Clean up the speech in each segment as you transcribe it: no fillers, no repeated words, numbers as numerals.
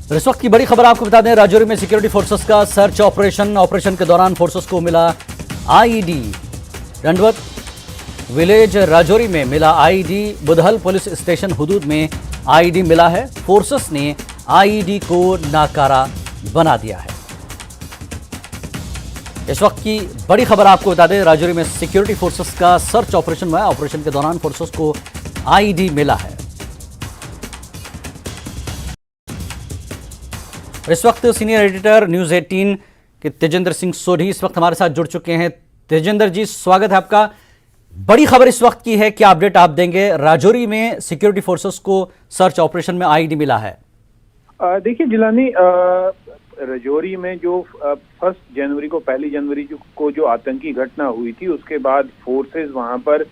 इस वक्त की बड़ी खबर आपको बता दें, राजौरी में सिक्योरिटी फोर्सेस का सर्च ऑपरेशन के दौरान फोर्सेस को मिला आईईडी। दंडवत विलेज राजौरी में मिला आईईडी। बुधल पुलिस स्टेशन हुदूद में आईईडी मिला है। फोर्सेस ने आईईडी को नाकारा बना दिया है। इस वक्त की बड़ी खबर आपको बता दें, राजौरी में सिक्योरिटी फोर्सेस का सर्च ऑपरेशन हुआ है। ऑपरेशन के दौरान फोर्सेस को आईईडी मिला है। इस वक्त सीनियर एडिटर न्यूज 18 के तेजेंद्र सिंह सोढ़ी इस वक्त हमारे साथ जुड़ चुके हैं। तेजेंद्र जी, स्वागत है आपका। बड़ी खबर इस वक्त की है, क्या अपडेट आप देंगे? राजौरी में सिक्योरिटी फोर्सेस को सर्च ऑपरेशन में आईईडी मिला है। देखिए जिलानी, राजौरी में जो 1 जनवरी को 1 जनवरी को जो आतंकी घटना हुई थी, उसके बाद फोर्सेस वहां पर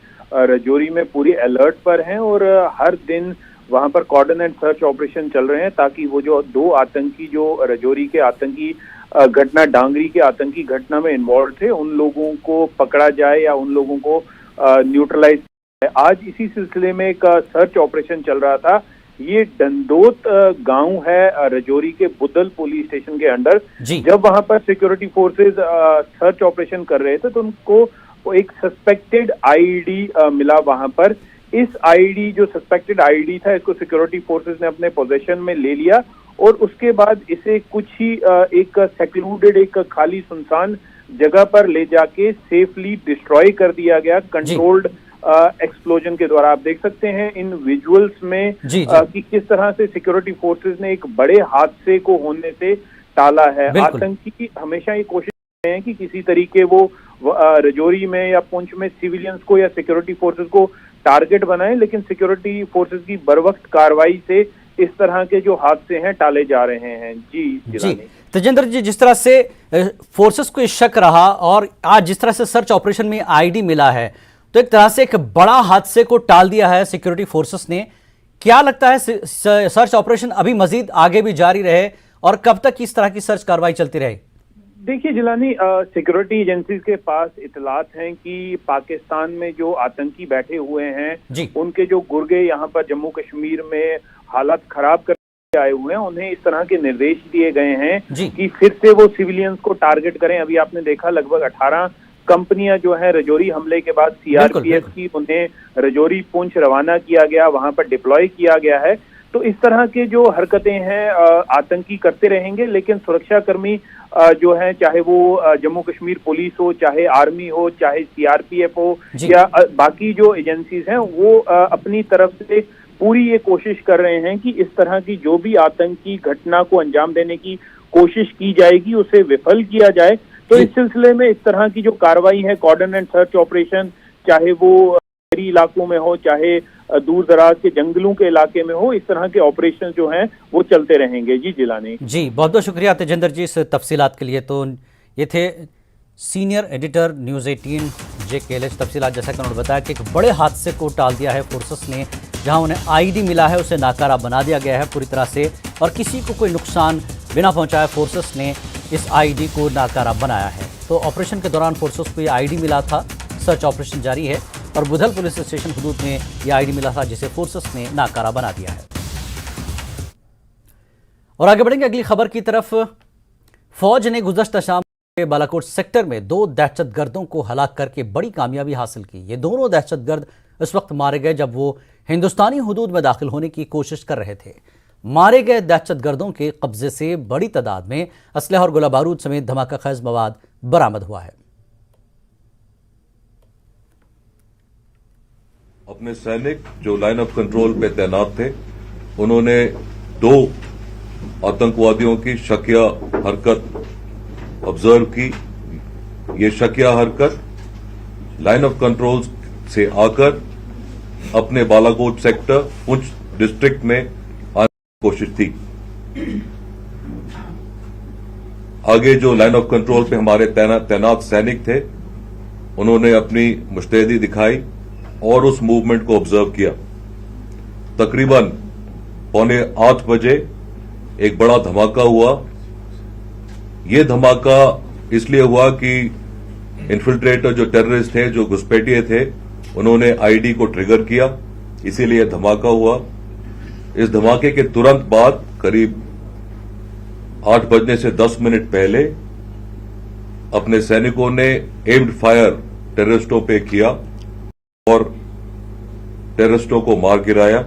राजौरी में पूरी अलर्ट पर हैं और हर दिन वहां पर कॉर्डन एंड सर्च ऑपरेशन चल रहे हैं ताकि वो जो 2 आतंकी जो राजौरी के आतंकी घटना, डांगरी के आतंकी घटना में इन्वॉल्व थे, उन लोगों को पकड़ा जाए या उन लोगों को न्यूट्रलाइज। आज इसी सिलसिले में एक सर्च ऑपरेशन चल रहा था। ये डंदोत गांव है राजौरी के बुधल पुलिस स्टेशन के अंडर। जब वहां पर सिक्योरिटी फोर्सेस सर्च ऑपरेशन कर रहे थे तो उनको एक सस्पेक्टेड आईईडी मिला वहां पर। इस आईडी, जो सस्पेक्टेड आईडी था, इसको सिक्योरिटी फोर्सेस ने अपने पोजीशन में ले लिया और उसके बाद इसे कुछ ही एक सेक्लूडेड, एक खाली सुनसान जगह पर ले जाके सेफली डिस्ट्रॉय कर दिया गया कंट्रोल्ड एक्सप्लोजन के द्वारा। आप देख सकते हैं इन विजुअल्स में कि किस तरह से सिक्योरिटी फोर्सेस ने एक बड़े हादसे को होने से टाला है। आतंकी हमेशा ये कोशिश करते हैं कि किसी तरीके वो राजौरी में या पुंछ में सिविलियंस को या सिक्योरिटी फोर्सेस को टारगेट बनाए, लेकिन सिक्योरिटी फोर्सेस की बरवक्त कार्रवाई से इस तरह के जो हादसे हैं टाले जा रहे हैं। जी तेजेंद्र जी, जिस तरह से फोर्सेस को शक रहा और आज जिस तरह से सर्च ऑपरेशन में आईडी मिला है, तो एक तरह से एक बड़ा हादसे को टाल दिया है सिक्योरिटी फोर्सेस ने। क्या लगता है सर्च ऑपरेशन अभी मजीद आगे भी जारी रहे और कब तक इस तरह की सर्च कार्रवाई चलती रहे? देखिए जिलानी, सिक्योरिटी एजेंसीज के पास इतलात हैं कि पाकिस्तान में जो आतंकी बैठे हुए हैं, उनके जो गुर्गे यहाँ पर जम्मू कश्मीर में हालात खराब करके आए हुए हैं, उन्हें इस तरह के निर्देश दिए गए हैं कि फिर से वो सिविलियंस को टारगेट करें। अभी आपने देखा लगभग 18 कंपनियां जो है राजौरी हमले के बाद सीआरपीएफ की, उन्हें राजौरी पुंछ रवाना किया गया, वहां पर डिप्लॉय किया गया है। तो इस तरह के जो हरकतें हैं आतंकी करते रहेंगे, लेकिन सुरक्षाकर्मी जो है, चाहे वो जम्मू कश्मीर पुलिस हो, चाहे आर्मी हो, चाहे सीआरपीएफ हो या बाकी जो एजेंसीज हैं, वो अपनी तरफ से पूरी ये कोशिश कर रहे हैं कि इस तरह की जो भी आतंकी घटना को अंजाम देने की कोशिश की जाएगी उसे विफल किया जाए। तो इस सिलसिले में इस तरह की जो कार्रवाई है, कॉर्डन एंड सर्च ऑपरेशन, चाहे वो शहरी इलाकों में हो, चाहे दूर दराज के जंगलों के इलाके में हो, इस तरह के ऑपरेशन जो हैं वो चलते रहेंगे। जी जिलानी जी, बहुत बहुत शुक्रिया तेजेंद्र जी इस तफसीलात के लिए। तो ये थे सीनियर एडिटर न्यूज़ 18 JKLH। तफसीलात जैसा कि उन्होंने बताया कि एक बड़े हादसे को टाल दिया है फोर्सेस ने। जहां उन्हें आईडी मिला है उसे नाकारा बना दिया गया है पूरी तरह से और किसी को कोई नुकसान बिना पहुंचाए फोर्सेस ने इस आईडी को नाकारा बनाया है। तो ऑपरेशन के दौरान फोर्सेस को ये आईडी मिला था। सर्च ऑपरेशन जारी है और बुधल पुलिस स्टेशन हुदूद में ये आईडी मिला था जिसे फोर्सेस ने नाकारा बना दिया है। और आगे बढ़ेंगे अगली खबर की तरफ। फौज ने गुज़श्ता शाम के बालाकोट सेक्टर में 2 दहशतगर्दों को हलाक करके बड़ी कामयाबी हासिल की। ये दोनों दहशतगर्द इस वक्त मारे गए जब वो हिंदुस्तानी हुदूद में दाखिल होने की कोशिश कर रहे थे। मारे गए दहशतगर्दों के कब्जे से बड़ी तादाद में असलहा और गोला बारूद समेत धमाका खेज मवाद बरामद हुआ है। अपने सैनिक जो लाइन ऑफ कंट्रोल पे तैनात थे, उन्होंने 2 आतंकवादियों की शकिया हरकत ऑब्जर्व की। ये शकिया हरकत लाइन ऑफ कंट्रोल से आकर अपने बालाकोट सेक्टर पुंछ डिस्ट्रिक्ट में आने की कोशिश थी। आगे जो लाइन ऑफ कंट्रोल पे हमारे तैनात सैनिक थे, उन्होंने अपनी मुस्तैदी दिखाई और उस मूवमेंट को ऑब्जर्व किया। तकरीबन 7:45 बजे एक बड़ा धमाका हुआ। ये धमाका इसलिए हुआ कि इन्फिल्ट्रेटर जो टेररिस्ट थे, जो घुसपैठिए थे, उन्होंने आईडी को ट्रिगर किया, इसीलिए धमाका हुआ। इस धमाके के तुरंत बाद करीब 8 बजने से 10 मिनट पहले अपने सैनिकों ने एम्ड फायर टेररिस्टों पे किया और टेररिस्टों को मार गिराया।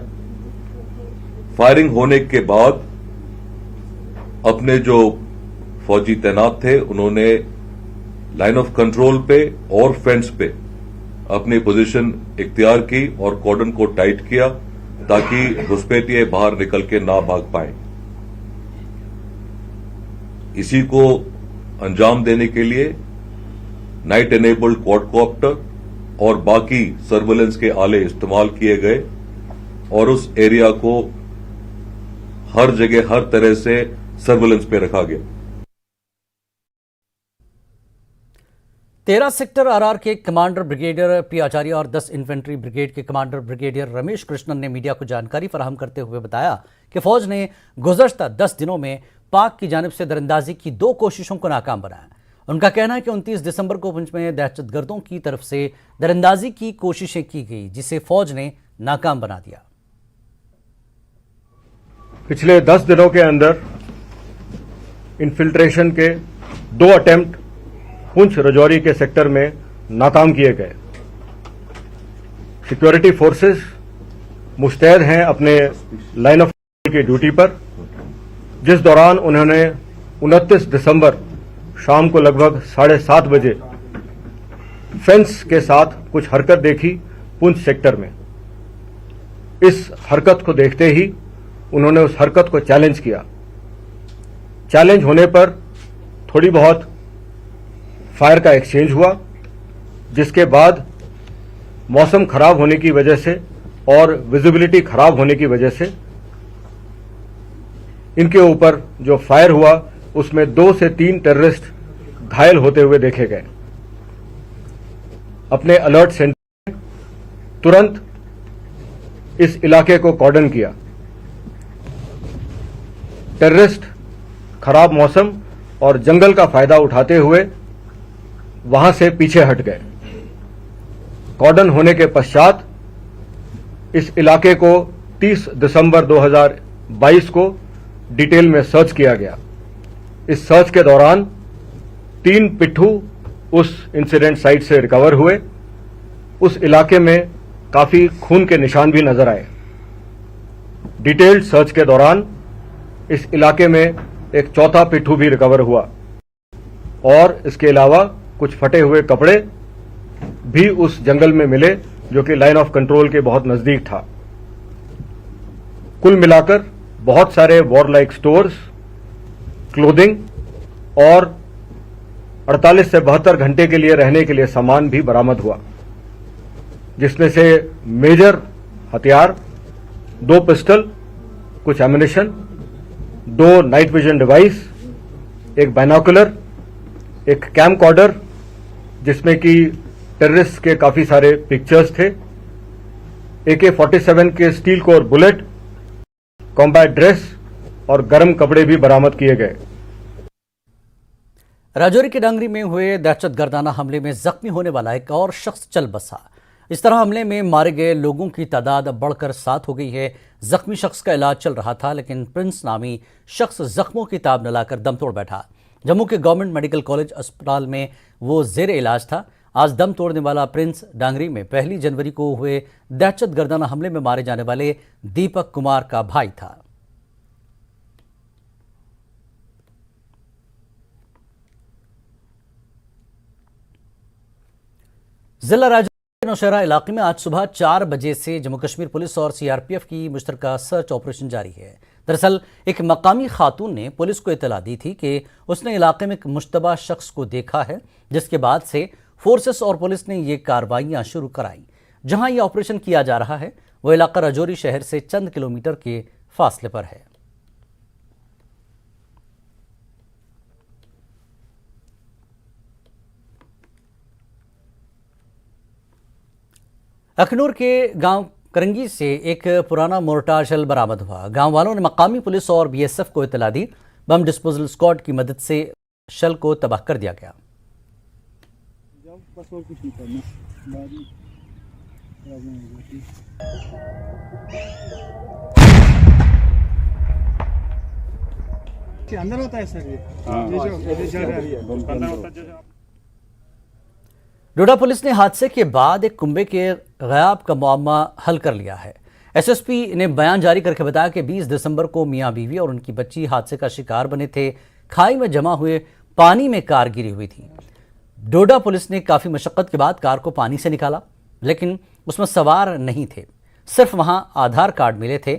फायरिंग होने के बाद अपने जो फौजी तैनात थे उन्होंने लाइन ऑफ कंट्रोल पे और फेंस पे अपनी पोजीशन इख्तियार की और कॉर्डन को टाइट किया ताकि घुसपैठिए बाहर निकल के ना भाग पाए। इसी को अंजाम देने के लिए नाइट एनेबल्ड क्वाडकॉप्टर और बाकी सर्वेलेंस के आले इस्तेमाल किए गए और उस एरिया को हर जगह हर तरह से सर्वेलेंस पे रखा गया। 13 सेक्टर आरआर के कमांडर ब्रिगेडियर पी आचार्य और 10 इन्फेंट्री ब्रिगेड के कमांडर ब्रिगेडियर रमेश कृष्णन ने मीडिया को जानकारी फराहम करते हुए बताया कि फौज ने गुज़श्ता 10 दिनों में पाक की जानिब से दरिंदाजी की 2 कोशिशों को नाकाम बनाया। उनका कहना है कि 29 दिसंबर को पुंछ में दहशतगर्दों की तरफ से दरिंदाजी की कोशिशें की गई जिसे फौज ने नाकाम बना दिया। पिछले 10 दिनों के अंदर इन्फिल्ट्रेशन के 2 अटेम्प्ट पुंछ राजौरी के सेक्टर में नाकाम किए गए। सिक्योरिटी फोर्सेस मुस्तैद हैं अपने लाइन ऑफ की ड्यूटी पर, जिस दौरान उन्होंने 29 दिसंबर शाम को लगभग 7:30 बजे फेंस के साथ कुछ हरकत देखी पुंछ सेक्टर में। इस हरकत को देखते ही उन्होंने उस हरकत को चैलेंज किया। चैलेंज होने पर थोड़ी बहुत फायर का एक्सचेंज हुआ, जिसके बाद मौसम खराब होने की वजह से और विजिबिलिटी खराब होने की वजह से इनके ऊपर जो फायर हुआ उसमें 2 से 3 टेररिस्ट घायल होते हुए देखे गए। अपने अलर्ट सेंटर में तुरंत इस इलाके को कॉर्डन किया। टेररिस्ट खराब मौसम और जंगल का फायदा उठाते हुए वहां से पीछे हट गए। कॉर्डन होने के पश्चात इस इलाके को 30 दिसंबर 2022 को डिटेल में सर्च किया गया। इस सर्च के दौरान 3 पिट्ठू उस इंसिडेंट साइट से रिकवर हुए। उस इलाके में काफी खून के निशान भी नजर आए। डिटेल्ड सर्च के दौरान इस इलाके में एक चौथा पिट्ठू भी रिकवर हुआ और इसके अलावा कुछ फटे हुए कपड़े भी उस जंगल में मिले जो कि लाइन ऑफ कंट्रोल के बहुत नजदीक था। कुल मिलाकर बहुत सारे वॉरलाइक स्टोर्स, क्लोथिंग और 48 से 72 घंटे के लिए रहने के लिए सामान भी बरामद हुआ, जिसमें से मेजर हथियार 2 पिस्टल, कुछ एमिनेशन, 2 नाइट विजन डिवाइस, एक बाइनोकुलर, एक कैमकॉर्डर जिसमें कि टेररिस्ट के काफी सारे पिक्चर्स थे, AK-47 के steel core bullet, combat dress और गर्म कपड़े भी बरामद किए गए। राजौरी के डांगरी में हुए दहशतगर्दाना हमले में जख्मी होने वाला एक और शख्स चल बसा। इस तरह हमले में मारे गए लोगों की तादाद बढ़कर 7 हो गई है। जख्मी शख्स का इलाज चल रहा था, लेकिन प्रिंस नामी शख्स जख्मों की ताब न लाकर दम तोड़ बैठा। जम्मू के गवर्नमेंट मेडिकल कॉलेज अस्पताल में वो जेर इलाज था। आज दम तोड़ने वाला प्रिंस डांगरी में 1 जनवरी को हुए दहशतगर्दाना हमले में मारे जाने वाले दीपक कुमार का भाई था। जिला राजौरी के नौशहरा इलाके में आज सुबह 4 बजे से जम्मू कश्मीर पुलिस और सीआरपीएफ की मुश्तरका सर्च ऑपरेशन जारी है। दरअसल एक मकामी खातून ने पुलिस को इतला दी थी कि उसने इलाके में एक मुश्तबा शख्स को देखा है, जिसके बाद से फोर्सेस और पुलिस ने ये कार्रवाइयां शुरू कराई। जहां यह ऑपरेशन किया जा रहा है वह इलाका राजौरी शहर से चंद किलोमीटर के फासले पर है। अखनूर के गांव करंगी से एक पुराना मोर्टार शेल बरामद हुआ। गांव वालों ने मकामी पुलिस और बीएसएफ को इतला दी। बम डिस्पोजल स्क्वाड की मदद से शेल को तबाह कर दिया गया। अंदर होता है सर ये जो अंदर होता है डोडा पुलिस ने हादसे के बाद एक कुंबे के ग़याब का मामला हल कर लिया है। एसएसपी ने बयान जारी करके बताया कि 20 दिसंबर को मियां बीवी और उनकी बच्ची हादसे का शिकार बने थे। खाई में जमा हुए पानी में कार गिरी हुई थी। डोडा पुलिस ने काफ़ी मशक्क़त के बाद कार को पानी से निकाला, लेकिन उसमें सवार नहीं थे, सिर्फ वहां आधार कार्ड मिले थे।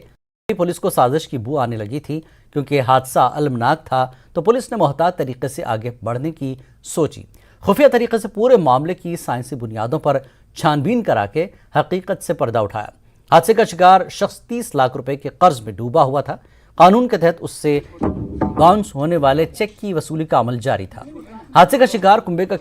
पुलिस को साजिश की बू आने लगी थी क्योंकि हादसा अलमनाक था, तो पुलिस ने मोहतात तरीके से आगे बढ़ने की सोची। खुफिया तरीके से पूरे मामले की साइंसी बुनियादों पर छानबीन करा के हकीकत से पर्दा उठाया। हादसे का शिकार शख्स 30 लाख रुपए के कर्ज में डूबा हुआ था। कानून के तहत उससे बाउंस होने वाले चेक की वसूली का अमल जारी था। हादसे का शिकार कुंबे का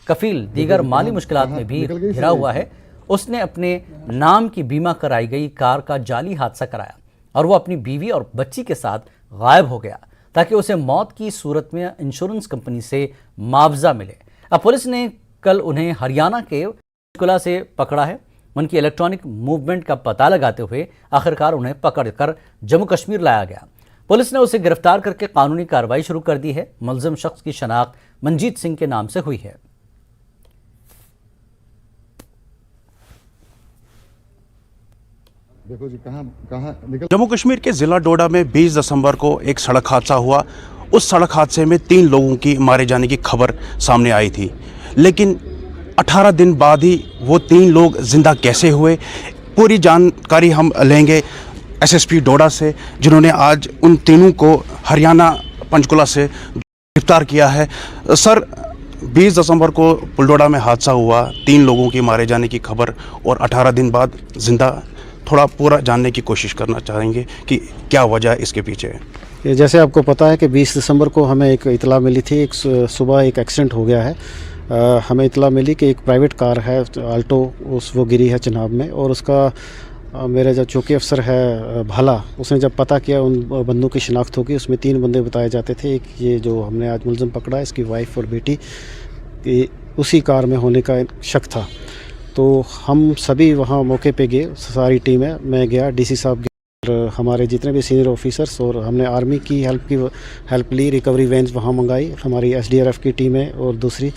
कफील दीगर माली मुश्किलात में भी घिरा हुआ है। उसने अपने नाम की बीमा कराई गई कार का जाली हादसा कराया और वो अपनी बीवी और बच्ची के साथ गायब हो गया ताकि उसे मौत की सूरत में इंश्योरेंस कंपनी से मुआवजा मिले। अब पुलिस ने कल उन्हें हरियाणा के पंचकुला से पकड़ा है। उनकी इलेक्ट्रॉनिक मूवमेंट का पता लगाते हुए आखिरकार उन्हें पकड़कर जम्मू कश्मीर लाया गया। पुलिस ने उसे गिरफ्तार करके कानूनी कार्रवाई शुरू कर दी है। मुलजिम शख्स की शनाख्त मंजीत सिंह के नाम से हुई है। देखो जी कहाँ निकल। जम्मू कश्मीर के जिला डोडा में 20 दिसंबर को एक सड़क हादसा हुआ। उस सड़क हादसे में 3 लोगों की मारे जाने की खबर सामने आई थी, लेकिन 18 दिन बाद ही वो 3 लोग जिंदा कैसे हुए, पूरी जानकारी हम लेंगे एसएसपी डोडा से, जिन्होंने आज उन तीनों को हरियाणा पंचकुला से गिरफ्तार किया है। सर, 20 दिसंबर को पुलडोडा में हादसा हुआ, 3 लोगों की मारे जाने की खबर और 18 दिन बाद जिंदा, थोड़ा पूरा जानने की कोशिश करना चाहेंगे कि क्या वजह है इसके पीछे। जैसे आपको पता है कि 20 दिसंबर को हमें एक इतला मिली थी, एक सुबह एक एक्सीडेंट हो गया है। हमें इतला मिली कि एक प्राइवेट कार है आल्टो, वो गिरी है चिनाब में, और उसका मेरा जो चौकी अफसर है भाला, उसने जब पता किया उन बंदों की शिनाख्त होगी। उसमें 3 बंदे बताए जाते थे। एक ये जो हमने आज मुलजिम पकड़ा, इसकी वाइफ और बेटी, उसी कार में होने का शक था। तो हम सभी वहाँ मौके पे गए, सारी टीमें, मैं गया, डीसी साहब गए, और हमारे जितने भी सीनियर ऑफिसर्स, और हमने आर्मी की हेल्प ली, रिकवरी वैन्स वहाँ मंगाई, हमारी एसडीआरएफ की टीमें, और दूसरी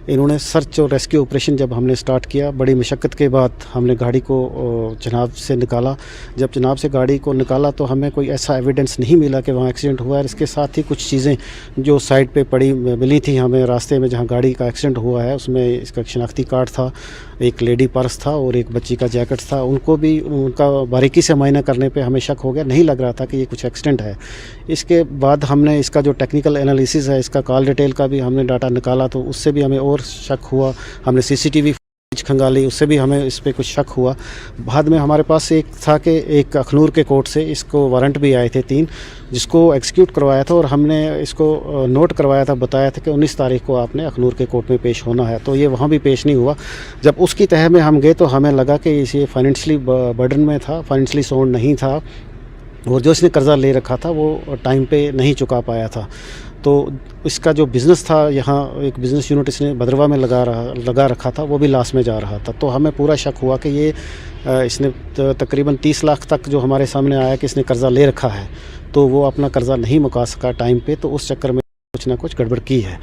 इन्होंने सर्च और रेस्क्यू ऑपरेशन जब हमने स्टार्ट किया, बड़ी मशक्क़त के बाद हमने गाड़ी को चिनाब से निकाला। जब चिनाब से गाड़ी को निकाला तो हमें कोई ऐसा एविडेंस नहीं मिला कि वहाँ एक्सीडेंट हुआ है। इसके साथ ही कुछ चीज़ें जो साइड पे पड़ी मिली थी हमें रास्ते में, जहाँ गाड़ी का एक्सीडेंट हुआ है, उसमें इसका शनाख्ती कार्ड था, एक लेडी पर्स था और एक बच्ची का जैकेट था। उनको भी उनका बारीकी से मायना करने पे हमें शक हो गया, नहीं लग रहा था कि ये कुछ एक्सीडेंट है। इसके बाद हमने इसका जो टेक्निकल एनालिसिस है, इसका कॉल डिटेल का भी हमने डाटा निकाला, तो उससे भी हमें और शक हुआ। हमने सीसीटीवी खंगाली, उससे भी हमें इस पर कुछ शक हुआ। बाद में हमारे पास एक था कि एक अखनूर के कोर्ट से इसको वारंट भी आए थे 3, जिसको एग्जीक्यूट करवाया था, और हमने इसको नोट करवाया था, बताया था कि 19 तारीख को आपने अखनूर के कोर्ट में पेश होना है। तो ये वहाँ भी पेश नहीं हुआ। जब उसकी तह में हम गए तो हमें लगा कि ये फाइनेंशियली बर्डन में था, फाइनेंशियली साउंड नहीं था, और जो इसने कर्ज़ा ले रखा था वो टाइम पे नहीं चुका पाया था। तो इसका जो बिज़नेस था, यहाँ एक बिज़नेस यूनिट इसने भद्रवा में लगा रखा था, वो भी लॉस में जा रहा था। तो हमें पूरा शक हुआ कि ये इसने तकरीबन 30 लाख तक जो हमारे सामने आया कि इसने कर्ज़ा ले रखा है, तो वो अपना कर्ज़ा नहीं मुका सका टाइम पे, तो उस चक्कर में कुछ ना कुछ गड़बड़ की है।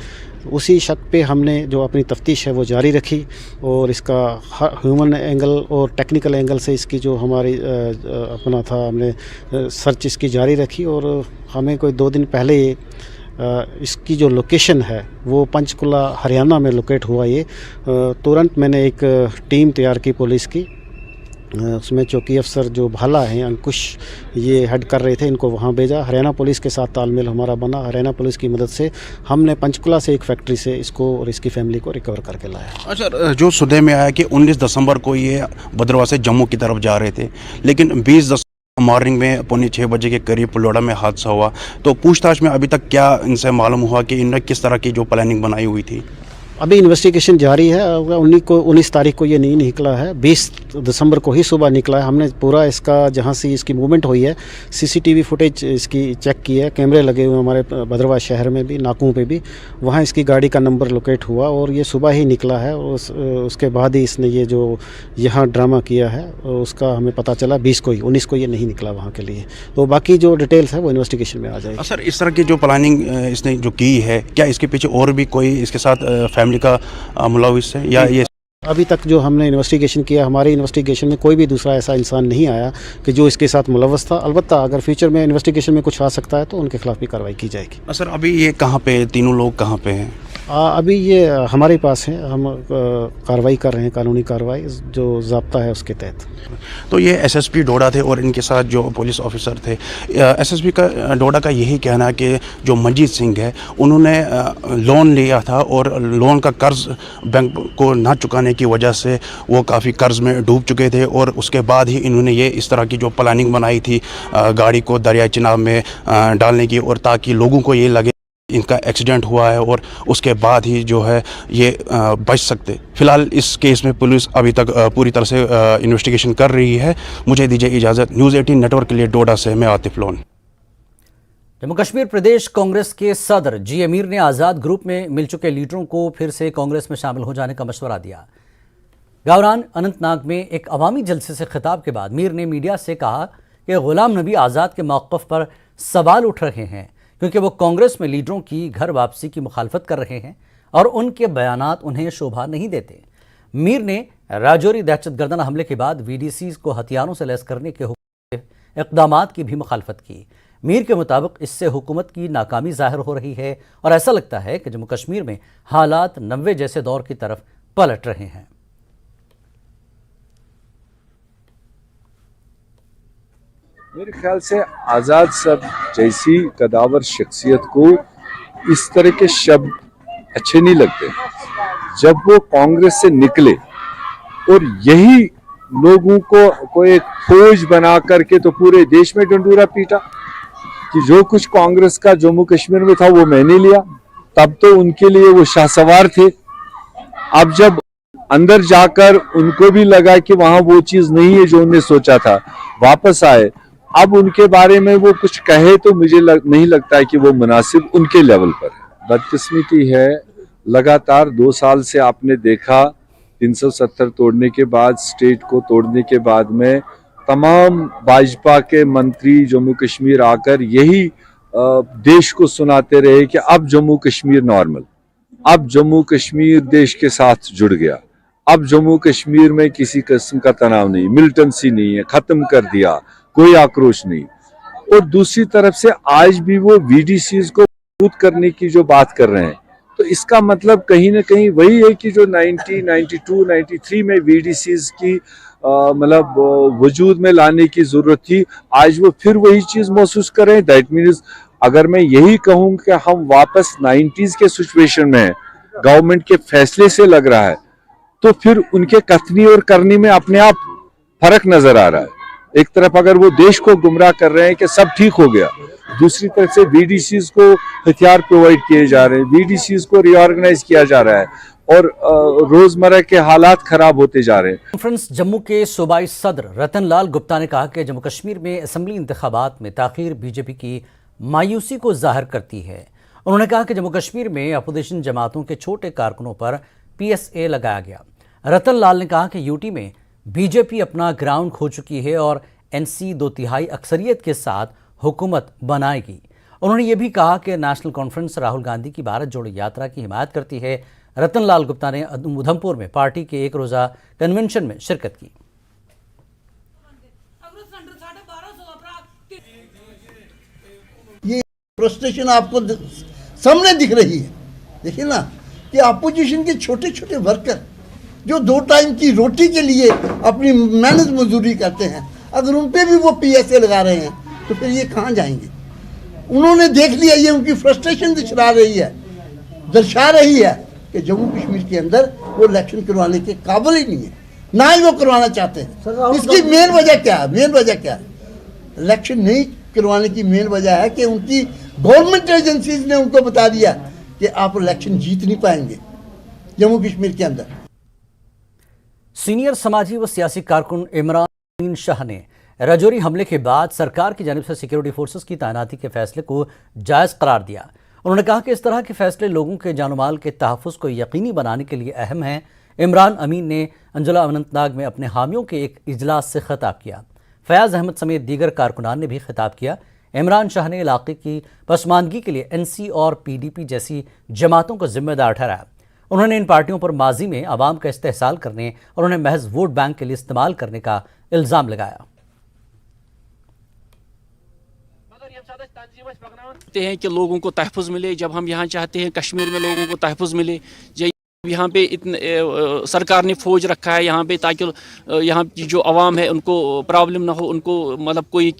उसी शक पे हमने जो अपनी तफ्तीश है वो जारी रखी, और इसका ह्यूमन एंगल और टेक्निकल एंगल से इसकी जो हमारी अपना था, हमने सर्च इसकी जारी रखी। और हमें कोई 2 दिन पहले इसकी जो लोकेशन है वो पंचकुला हरियाणा में लोकेट हुआ। ये तुरंत मैंने एक टीम तैयार की पुलिस की, उसमें चौकी अफसर जो भाला हैं अंकुश, ये हेड कर रहे थे, इनको वहाँ भेजा। हरियाणा पुलिस के साथ तालमेल हमारा बना। हरियाणा पुलिस की मदद से हमने पंचकुला से एक फैक्ट्री से इसको और इसकी फैमिली को रिकवर करके लाया। अच्छा, जो सुनने में आया कि 19 दिसंबर को ये भद्रवा से जम्मू की तरफ जा रहे थे, लेकिन 20 दिसंबर मॉर्निंग में 5:45 बजे के करीब पुलडोडा में हादसा हुआ। तो पूछताछ में अभी तक क्या इनसे मालूम हुआ कि इन्होंने किस तरह की जो प्लानिंग बनाई हुई थी? अभी इन्वेस्टिगेशन जारी है। 19 तारीख को ये नहीं निकला है, 20 दिसंबर को ही सुबह निकला है। हमने पूरा इसका जहाँ से इसकी मूवमेंट हुई है सीसीटीवी फुटेज इसकी चेक की है, कैमरे लगे हुए हमारे भद्रवाह शहर में भी, नाकों पे भी, वहाँ इसकी गाड़ी का नंबर लोकेट हुआ और ये सुबह ही निकला है। और उसके बाद ही इसने ये जो यहाँ ड्रामा किया है उसका हमें पता चला 20 को ही, 19 को ये नहीं निकला वहाँ के लिए। तो बाकी जो डिटेल्स है वो इन्वेस्टिगेशन में आ जाएगी। सर, इस तरह की जो प्लानिंग इसने जो की है, क्या इसके पीछे और भी कोई इसके साथ फैमिली का मुलविस है या ये? अभी तक जो हमने इन्वेस्टिगेशन किया, हमारी इन्वेस्टिगेशन में कोई भी दूसरा ऐसा इंसान नहीं आया कि जो इसके साथ मुलव्वस था। अलबत्ता अगर फ्यूचर में इन्वेस्टिगेशन में कुछ आ सकता है तो उनके खिलाफ भी कार्रवाई की जाएगी। सर, अभी ये कहाँ पे, तीनों लोग कहाँ पे हैं? अभी ये हमारे पास है, हम कार्रवाई कर रहे हैं, कानूनी कार्रवाई जो ज़ाब्ता है उसके तहत। तो ये एसएसपी डोडा थे और इनके साथ जो पुलिस ऑफिसर थे, एसएसपी का डोडा का यही कहना है कि जो मंजीत सिंह है उन्होंने लोन लिया था और लोन का कर्ज बैंक को ना चुकाने की वजह से वो काफ़ी कर्ज में डूब चुके थे और उसके बाद ही इन्होंने ये इस तरह की जो प्लानिंग बनाई थी गाड़ी को दरिया चिनाब में डालने की, और ताकि लोगों को ये लगे इनका एक्सीडेंट हुआ है और उसके बाद ही जो है ये बच सकते। फिलहाल इस केस में पुलिस अभी तक पूरी तरह से इन्वेस्टिगेशन कर रही है। मुझे दीजिए इजाज़त। न्यूज़ 18 नेटवर्क के लिए डोडा से मैं आतिफ लोन। जम्मू कश्मीर प्रदेश कांग्रेस के सदर जी अमीर ने आज़ाद ग्रुप में मिल चुके लीडरों को फिर से कांग्रेस में शामिल हो जाने का मशवरा दिया। गावरान अनंतनाग में एक अवामी जलसे से खिताब के बाद मीर ने मीडिया से कहा कि गुलाम नबी आज़ाद के मौक़िफ़ पर सवाल उठ रहे हैं क्योंकि वो कांग्रेस में लीडरों की घर वापसी की मुखालफत कर रहे हैं और उनके बयानात उन्हें शोभा नहीं देते। मीर ने राजौरी दहशतगर्दाना हमले के बाद वीडीसी को हथियारों से लैस करने के इक़दामात की भी मुखालफत की। मीर के मुताबिक इससे हुकूमत की नाकामी जाहिर हो रही है और ऐसा लगता है कि जम्मू कश्मीर में हालात 90 जैसे दौर की तरफ पलट रहे हैं। मेरे ख्याल से आज़ाद साहब जैसी कदावर शख्सियत को इस तरह के शब्द अच्छे नहीं लगते। जब वो कांग्रेस से निकले और यही लोगों को एक फौज बना करके तो पूरे देश में डंडूरा पीटा कि जो कुछ कांग्रेस का जम्मू कश्मीर में था वो मैंने लिया, तब तो उनके लिए वो शाहसवार थे। अब जब अंदर जाकर उनको भी लगा कि वहां वो चीज नहीं है जो उन्होंने सोचा था, वापस आए, अब उनके बारे में वो कुछ कहे तो मुझे नहीं लगता है कि वो मुनासिब उनके लेवल पर है। बदकिस्मती है, लगातार 2 साल से आपने देखा 370 तोड़ने के बाद, स्टेट को तोड़ने के बाद में तमाम भाजपा के मंत्री जम्मू कश्मीर आकर यही देश को सुनाते रहे कि अब जम्मू कश्मीर नॉर्मल, अब जम्मू कश्मीर देश के साथ जुड़ गया, अब जम्मू कश्मीर में किसी किस्म का तनाव नहीं, मिलिटेंसी नहीं है, खत्म कर दिया, कोई आक्रोश नहीं। और दूसरी तरफ से आज भी वो वीडीसीज को मजबूत करने की जो बात कर रहे हैं, तो इसका मतलब कहीं ना कहीं वही है कि जो 90, 92, 93 में वीडीसीज की मतलब वजूद में लाने की जरूरत थी, आज वो फिर वही चीज महसूस कर रहे हैं। दैट मीन्स अगर मैं यही कहूं कि हम वापस 90s के सिचुएशन में हैं, गवर्नमेंट के फैसले से लग रहा है, तो फिर उनके कथनी और करनी में अपने आप फर्क नजर आ रहा है। एक तरफ अगर वो देश को गुमराह कर रहे हैं कि सब ठीक हो गया, दूसरी तरफ से वीडीसीज को हथियार प्रोवाइड किए जा रहे हैं, वीडीसीज को रीऑर्गेनाइज किया जा रहा है और रोजमर्रा के हालात खराब होते जा रहे हैं। कॉन्फ्रेंस जम्मू के सूबाई सदर रतन लाल गुप्ता ने कहा कि जम्मू कश्मीर में असेंबली इंतखाबात में ताखीर बीजेपी की मायूसी को जाहिर करती है। उन्होंने कहा कि जम्मू कश्मीर में अपोजिशन जमातों के छोटे कारकुनों पर PSA लगाया गया। रतन लाल ने कहा कि यूटी में बीजेपी अपना ग्राउंड खो चुकी है और NC 2/3 अक्सरियत के साथ हुकूमत बनाएगी। उन्होंने ये भी कहा कि नेशनल कॉन्फ्रेंस राहुल गांधी की भारत जोड़ो यात्रा की हिमायत करती है। रतन लाल गुप्ता ने उधमपुर में पार्टी के एक रोज़ा कन्वेंशन में शिरकत की। ये फ्रस्ट्रेशन आपको सामने दिख रही है। देखिए ना कि अपोजिशन के छोटे छोटे वर्कर जो 2 टाइम की रोटी के लिए अपनी मेहनत मजदूरी करते हैं, अगर उन पे भी वो PSA लगा रहे हैं तो फिर ये कहाँ जाएंगे। उन्होंने देख लिया, ये उनकी फ्रस्ट्रेशन दिखा रही है, दर्शा रही है कि जम्मू कश्मीर के अंदर वो इलेक्शन करवाने के काबिल ही नहीं है, ना ही वो करवाना चाहते हैं। इसकी मेन वजह क्या है? मेन वजह क्या है? इलेक्शन नहीं करवाने की मेन वजह है कि उनकी गवर्नमेंट एजेंसीज ने उनको बता दिया कि आप इलेक्शन जीत नहीं पाएंगे। जम्मू कश्मीर के अंदर। सीनियर समाजी व सियासी कारकुन इमरान शाह ने राजौरी हमले के बाद सरकार की जानिब से सिक्योरिटी फोर्सेस की तैनाती के फैसले को जायज़ करार दिया। उन्होंने कहा कि इस तरह के फैसले लोगों के जान माल के तहफ़्फ़ुज़ को यकीनी बनाने के लिए अहम हैं। इमरान अमीन ने अंजुला अनंतनाग में अपने हामियों के एक इजलास से खिताब किया। फयाज अहमद समेत दीगर कारकुनान ने भी खिताब किया। इमरान शाह ने इलाके की पसमानदगी के लिए NC और PDP जैसी जमातों को जिम्मेदार ठहराया। उन्होंने इन पार्टियों पर माजी में आवाम का इस्तेहसाल करने और उन्हें महज वोट बैंक के लिए इस्तेमाल करने का इल्ज़ाम लगाया। हैं कि लोगों को तहफ़्फ़ुज़ मिले, जब हम यहाँ चाहते हैं कश्मीर में लोगों को तहफ़्फ़ुज़ मिले, यहाँ पे इतने सरकार ने फौज रखा है यहाँ पे ताकि यहाँ की जो आवाम है उनको प्रॉब्लम ना हो, उनको मतलब कोई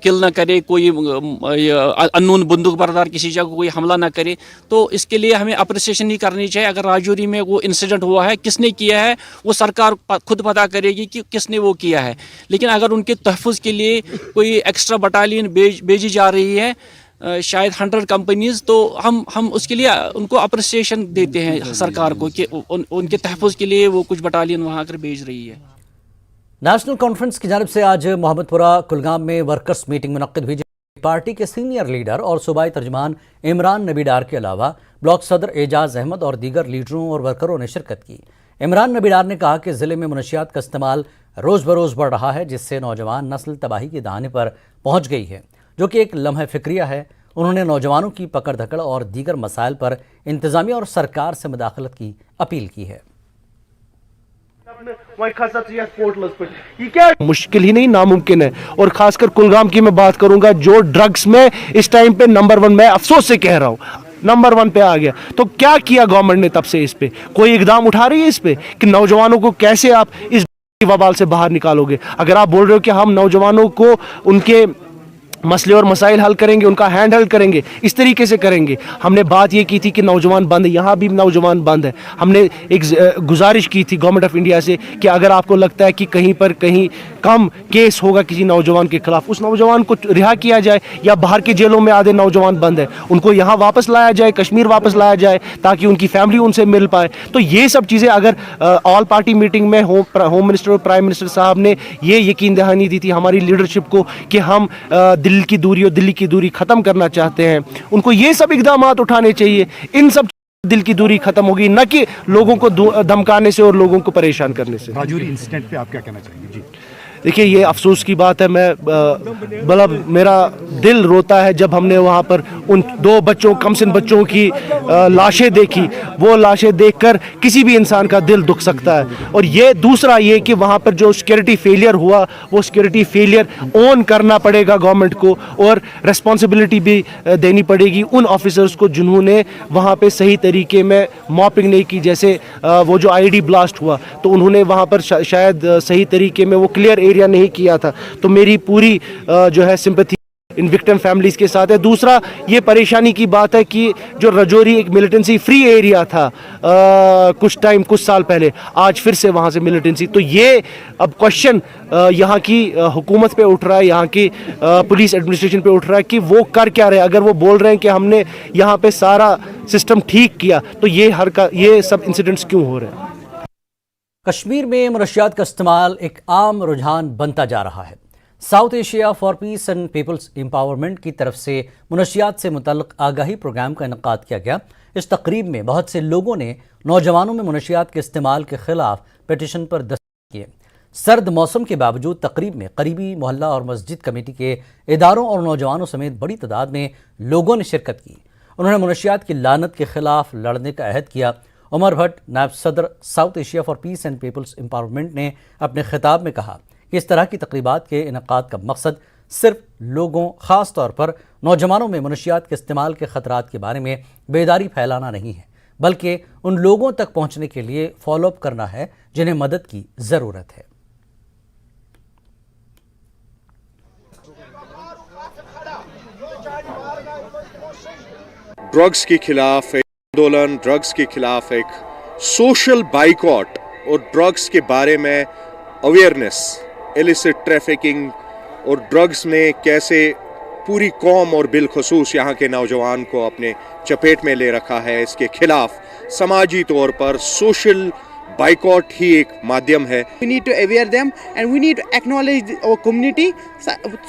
किल ना करे, कोई अननोन बंदूक बरदार किसी जगह कोई हमला ना करे। तो इसके लिए हमें अप्रिसिएशन नहीं करनी चाहिए। अगर राजौरी में वो इंसिडेंट हुआ है, किसने किया है वो सरकार खुद पता करेगी कि किसने वो किया है। लेकिन अगर उनके तहफ़्फ़ुज़ के लिए कोई एक्स्ट्रा बटालियन भेजी जा रही है, शायद 100 कंपनीज, तो हम उसके लिए उनको अप्रिसिएशन देते हैं सरकार को कि उनके तहफ़्फ़ुज़ के लिए वो कुछ बटालियन वहाँ कर भेज रही है। नेशनल कॉन्फ्रेंस की जानिब से आज मोहम्मदपुरा कुलगाम में वर्कर्स मीटिंग मुनक्किद हुई। पार्टी के सीनियर लीडर और सूबाई तर्जमान इमरान नबी डार के अलावा ब्लॉक सदर एजाज अहमद और दीगर लीडरों और वर्करों ने शिरकत की। इमरान नबी डार ने कहा कि ज़िले में मनशियात का इस्तेमाल रोज़ बरोज़ बढ़ रहा है, जिससे नौजवान नस्ल तबाही के दहाने पर पहुँच गई है, जो कि एक लम्हे फ़िक्रिया है। उन्होंने नौजवानों की पकड़ धकड़ और दीगर मसाइल पर इंतज़ामिया और सरकार से मुदाखलत की अपील की है। मुश्किल ही नहीं, नामुमकिन है। और खासकर कुलगाम की मैं बात करूंगा, जो ड्रग्स में इस टाइम पे नंबर 1, मैं अफसोस से कह रहा हूँ, नंबर 1 पे आ गया। तो क्या किया गवर्नमेंट ने तब से? इस पे कोई इकदाम उठा रही है इस पे कि नौजवानों को कैसे आप इस वबाल से बाहर निकालोगे? अगर आप बोल रहे हो कि हम नौजवानों को उनके मसले और मसाइल हल करेंगे, उनका हैंड हेल्ड करेंगे, इस तरीके से करेंगे। हमने बात ये की थी कि नौजवान बंद है, यहाँ भी नौजवान बंद है। हमने एक गुजारिश की थी गवर्नमेंट ऑफ इंडिया से कि अगर आपको लगता है कि कहीं पर कहीं कम केस होगा किसी नौजवान के खिलाफ, उस नौजवान को रिहा किया जाए, या बाहर के जेलों में आधे नौजवान बंद है उनको यहाँ वापस लाया जाए, कश्मीर वापस लाया जाए, ताकि उनकी फैमिली उनसे मिल पाए। तो ये सब चीज़ें अगर ऑल पार्टी मीटिंग में होम मिनिस्टर और प्राइम मिनिस्टर साहब ने ये यकीन दहानी दी थी हमारी लीडरशिप को कि हम दिल्ली की दूरी खत्म करना चाहते हैं, उनको ये सब इकदाम उठाने चाहिए। इन सब दिल की दूरी खत्म होगी, न कि लोगों को धमकाने से और लोगों को परेशान करने से। राजौरी इंसिडेंट पे आप क्या कहना चाहेंगे? जी देखिए, ये अफसोस की बात है। मैं मतलब मेरा दिल रोता है जब हमने वहाँ पर उन 2 बच्चों, कमसिन बच्चों की लाशें देखी। वो लाशें देखकर किसी भी इंसान का दिल दुख सकता है। और ये दूसरा ये कि वहाँ पर जो सिक्योरिटी फेलियर हुआ, वो सिक्योरिटी फेलियर ओन करना पड़ेगा गवर्नमेंट को, और रिस्पॉन्सिबिलिटी भी देनी पड़ेगी उन ऑफिसर्स को जिन्होंने वहाँ पर सही तरीके में मॉपिंग नहीं की। जैसे वो जो IED ब्लास्ट हुआ, तो उन्होंने वहाँ पर शायद सही तरीके में वो क्लियर एरिया नहीं किया था। तो मेरी पूरी जो है सिंपैथी इन विक्टिम फैमिलीज के साथ है। दूसरा ये परेशानी की बात है कि जो राजौरी एक मिलिटेंसी फ्री एरिया था कुछ साल पहले, आज फिर से वहाँ से मिलिटेंसी। तो ये अब क्वेश्चन यहाँ की हुकूमत पे उठ रहा है, यहाँ की पुलिस एडमिनिस्ट्रेशन पे उठ रहा है कि वो कर क्या रहे हैं। अगर वो बोल रहे हैं कि हमने यहाँ पे सारा सिस्टम ठीक किया, तो ये सब इंसिडेंट्स क्यों हो रहे हैं? कश्मीर में मनशियात का इस्तेमाल एक आम रुझान बनता जा रहा है। South Asia for peace and people's empowerment की तरफ से मनशियात से मुतल्लिक आगाही प्रोग्राम का इनेकाद किया गया। इस तकरीब में बहुत से लोगों ने नौजवानों में मनशियात के इस्तेमाल के खिलाफ पिटीशन पर दस्तखत किए। सर्द मौसम के बावजूद तकरीब में करीबी मोहल्ला और मस्जिद कमेटी के इदारों और नौजवानों समेत बड़ी तादाद में लोगों ने शिरकत की। उन्होंने मनशियात की लानत के खिलाफ लड़ने का अहद किया। उमर भट्ट, नायब सदर South Asia for peace and people's empowerment ने अपने खिताब में कहा कि इस तरह की तकरीबात के इनेकाद का मकसद सिर्फ लोगों, ख़ास तौर पर नौजवानों में मनशियात के इस्तेमाल के ख़तरात के बारे में बेदारी फैलाना नहीं है, बल्कि उन लोगों तक पहुँचने के लिए फॉलोअप करना है जिन्हें मदद की ज़रूरत है। ड्रग्स के खिलाफ एक आंदोलन, ड्रग्स के खिलाफ एक सोशल बाइकॉट और ड्रग्स के बारे में अवेयरनेस, इलिसिट ट्रैफिकिंग और ड्रग्स ने कैसे पूरी कौम और बिलखसूस यहाँ के नौजवान को अपने चपेट में ले रखा है, इसके खिलाफ समाजी तौर पर सोशल बाइकॉट ही एक माध्यम है। We need to aware them and we need to acknowledge our community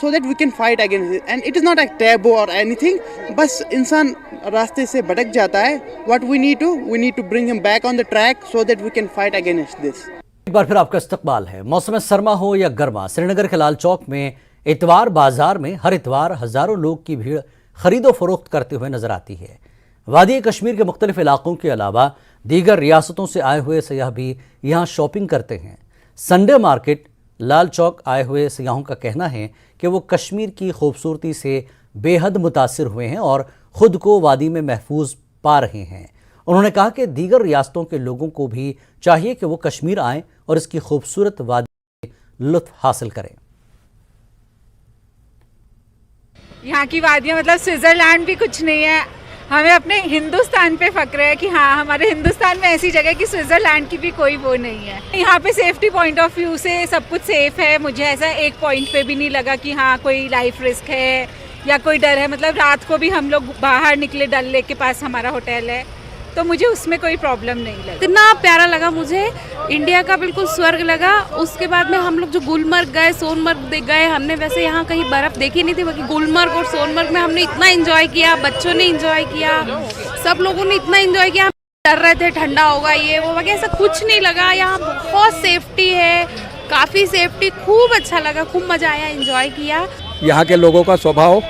so that we can fight against it. And it is not a taboo or anything. बस इंसान रास्ते से भटक जाता है. What we need to bring him back on the track so that we can fight against this. एक बार फिर आपका इस्तकबाल है। मौसम सरमा हो या गर्मा, श्रीनगर के लाल चौक में इतवार बाजार में हर इतवार हजारों लोग की भीड़ खरीदो फरोख्त करते हुए नजर आती है। वादी कश्मीर के मुख्तलिफ इलाकों के अलावा दीगर रियासतों से आए हुए सयाह भी यहाँ शॉपिंग करते हैं। संडे मार्केट लाल चौक आए हुए सयाहों का कहना है कि वो कश्मीर की खूबसूरती से बेहद मुतासिर हुए हैं और ख़ुद को वादी में महफूज पा रहे हैं। उन्होंने कहा कि दीगर रियासतों के लोगों को भी चाहिए कि वो कश्मीर आएँ और इसकी खूबसूरत वादी से लुत्फ़ हासिल करें। यहाँ की वादियाँ मतलब स्विट्ज़रलैंड भी कुछ नहीं है। हमें अपने हिंदुस्तान पे फक्र है कि हाँ, हमारे हिंदुस्तान में ऐसी जगह कि स्विट्ज़रलैंड की भी कोई वो नहीं है। यहाँ पे सेफ्टी पॉइंट ऑफ व्यू से सब कुछ सेफ है। मुझे ऐसा एक पॉइंट पे भी नहीं लगा कि हाँ कोई लाइफ रिस्क है या कोई डर है। मतलब रात को भी हम लोग बाहर निकले, डल लेक के पास हमारा होटल है, तो मुझे उसमें कोई प्रॉब्लम नहीं लगा। इतना प्यारा लगा मुझे, इंडिया का बिल्कुल स्वर्ग लगा। उसके बाद में हम लोग जो गुलमर्ग गए, सोनमर्ग गए, हमने वैसे यहाँ कहीं बर्फ़ देखी नहीं थी, बाकी गुलमर्ग और सोनमर्ग में हमने इतना एंजॉय किया, बच्चों ने एंजॉय किया, सब लोगों ने इतना एंजॉय किया। डर रहे थे ठंडा होगा ये वो वगैरह, ऐसा कुछ नहीं लगा। यहाँ बहुत सेफ्टी है, काफ़ी सेफ्टी, खूब अच्छा लगा, खूब मज़ा आया, एंजॉय किया। यहाँ के लोगों का स्वभाव,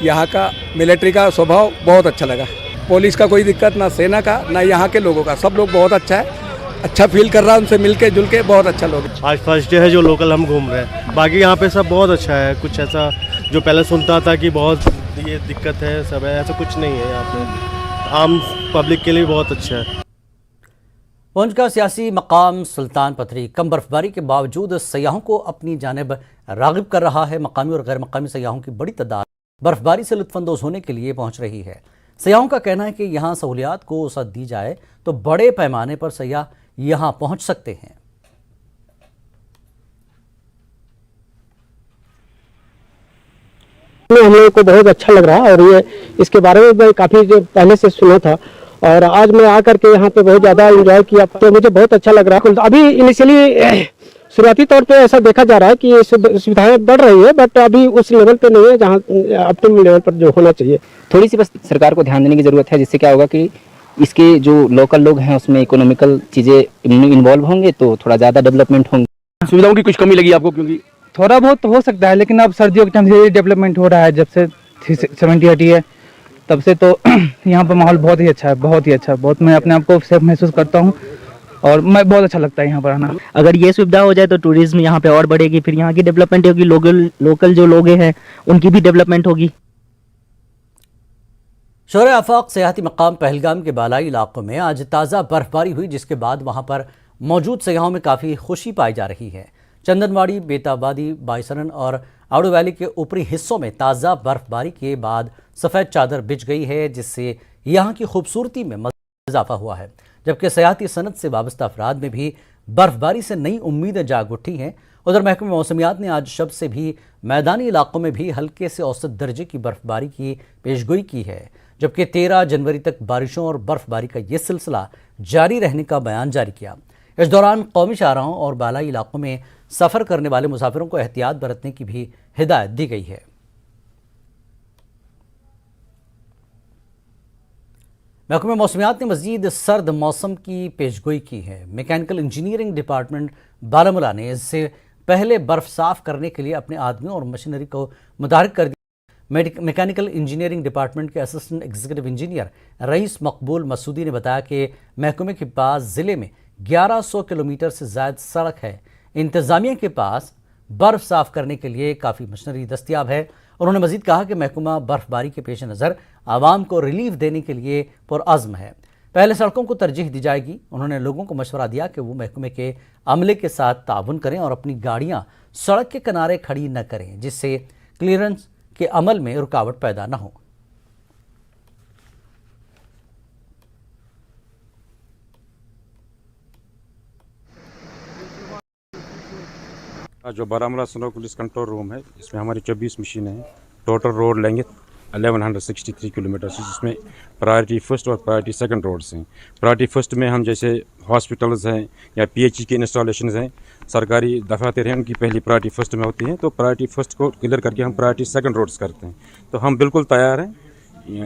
यहाँ का मिलिट्री का स्वभाव बहुत अच्छा लगा। पुलिस का कोई दिक्कत ना, सेना का ना, यहाँ के लोगों का, सब लोग बहुत अच्छा है, अच्छा फील कर रहा है उनसे मिलके जुल के, बहुत अच्छा लोग। आज फर्स्ट डे है जो लोकल हम घूम रहे हैं, बाकी यहाँ पे सब बहुत अच्छा है। कुछ ऐसा जो पहले सुनता था कि बहुत ये दिक्कत है सब है, ऐसा कुछ नहीं है। यहाँ पे आम पब्लिक के लिए बहुत अच्छा है। पुंछ का सियासी मकाम सुल्तान पथरी कम बर्फबारी के बावजूद सयाहों को अपनी जानिब राग़िब कर रहा है। मकामी और गैर मकामी सयाहों की बड़ी तादाद बर्फबारी से लुत्फ़अंदोज़ होने के लिए पहुँच रही है। सयाहों का कहना है कि यहाँ सहूलियात को वसअत दी जाए तो बड़े पैमाने पर सयाह यहाँ पहुँच सकते हैं। हम लोगों को बहुत अच्छा लग रहा है और ये इसके बारे में मैं काफ़ी जो पहले से सुना था और आज मैं आकर के यहाँ पे बहुत ज़्यादा एंजॉय किया, तो मुझे बहुत अच्छा लग रहा है। अभी इनिशियली शुरुआती तौर पे ऐसा देखा जा रहा है कि ये सुविधाएं बढ़ रही है, बट अभी उस लेवल पे नहीं है जहाँ ऑप्टिमम लेवल पर जो होना चाहिए। थोड़ी सी बस सरकार को ध्यान देने की ज़रूरत है, जिससे क्या होगा कि इसके जो लोकल लोग हैं उसमें इकोनॉमिकल चीज़ें इन्वॉल्व होंगे तो थोड़ा ज़्यादा डेवलपमेंट होंगे। सुविधाओं की कुछ कमी लगी आपको? क्योंकि थोड़ा बहुत तो हो सकता है, लेकिन अब सर्दियों के टाइम से डेवलपमेंट हो रहा है। जब से 370 हटी है तब से तो यहाँ पर माहौल बहुत ही अच्छा है, बहुत ही अच्छा। बहुत मैं अपने आप को सेफ महसूस करता हूँ और मैं बहुत अच्छा लगता है यहाँ पर आना। अगर ये सुविधा हो जाए तो टूरिज्म यहाँ पे और बढ़ेगी, फिर यहाँ की डेवलपमेंट होगी, लोकल जो लोग हैं उनकी भी डेवलपमेंट होगी। शोर आफाक सियाहती मकाम पहलगाम के बालाई इलाकों में आज ताज़ा बर्फबारी हुई, जिसके बाद वहाँ पर मौजूद सयाहों में काफ़ी खुशी पाई जा रही है। चंदनवाड़ी, बेताबादी, बाइसरन और आड़ू वैली के ऊपरी हिस्सों में ताज़ा बर्फबारी के बाद सफ़ेद चादर बिछ गई है, जिससे यहाँ की खूबसूरती में इजाफा हुआ है। जबकि सयाहती सनत से वाबस्ता अफराद में भी बर्फबारी से नई उम्मीदें जाग उठी हैं। उधर महकमे मौसमियात ने आज शब से भी मैदानी इलाकों में भी हल्के से औसत दर्जे की बर्फबारी की पेशगोई की है, जबकि 13 जनवरी तक बारिशों और बर्फबारी का ये सिलसिला जारी रहने का बयान जारी किया। इस दौरान कौमी शाहराहों और बालाई इलाकों में सफ़र करने वाले मुसाफिरों को एहतियात बरतने की भी हिदायत दी गई है। महकमे मौसमियात ने मज़ीद सर्द मौसम की पेशगोई की है। मैकेनिकल इंजीनियरिंग डिपार्टमेंट बारामूला ने इससे पहले बर्फ़ साफ़ करने के लिए अपने आदमियों और मशीनरी को मुतहर्रिक कर दिया। मैकेनिकल इंजीनियरिंग डिपार्टमेंट के असिस्टेंट एग्जीक्यूटिव इंजीनियर रईस मकबूल मसूदी ने बताया कि महकमे के पास ज़िले में 1100 किलोमीटर से ज़्यादा सड़क है। इंतज़ामिया के पास बर्फ़ साफ़ करने के लिए काफ़ी मशीनरी दस्तियाब है। उन्होंने मज़ीद कहा कि महकमा बर्फबारी के पेश नज़र आवाम को रिलीफ देने के लिए पुरअज़्म है। पहले सड़कों को तरजीह दी जाएगी। उन्होंने लोगों को मशवरा दिया कि वो महकमे के अमले के साथ ताउन करें और अपनी गाड़ियाँ सड़क के किनारे खड़ी न करें, जिससे क्लियरेंस के अमल में रुकावट पैदा न हो। जो Baramulla snow police control room है, इसमें हमारी 24 मशीनें हैं। टोटल रोड लेंगे 1163 किलोमीटर, जिसमें प्रायोरिटी फर्स्ट और प्रायोरिटी सेकंड रोड्स हैं। प्रायोरिटी फर्स्ट में हम जैसे हॉस्पिटल्स हैं या पीएचई के इंस्टॉलेशंस हैं, सरकारी दफातर हैं, उनकी पहली प्रायोरिटी फर्स्ट में होती हैं। तो प्रायोरिटी फर्स्ट को क्लियर करके हम प्रायोरिटी सेकंड रोड्स करते हैं। तो हम बिल्कुल तैयार हैं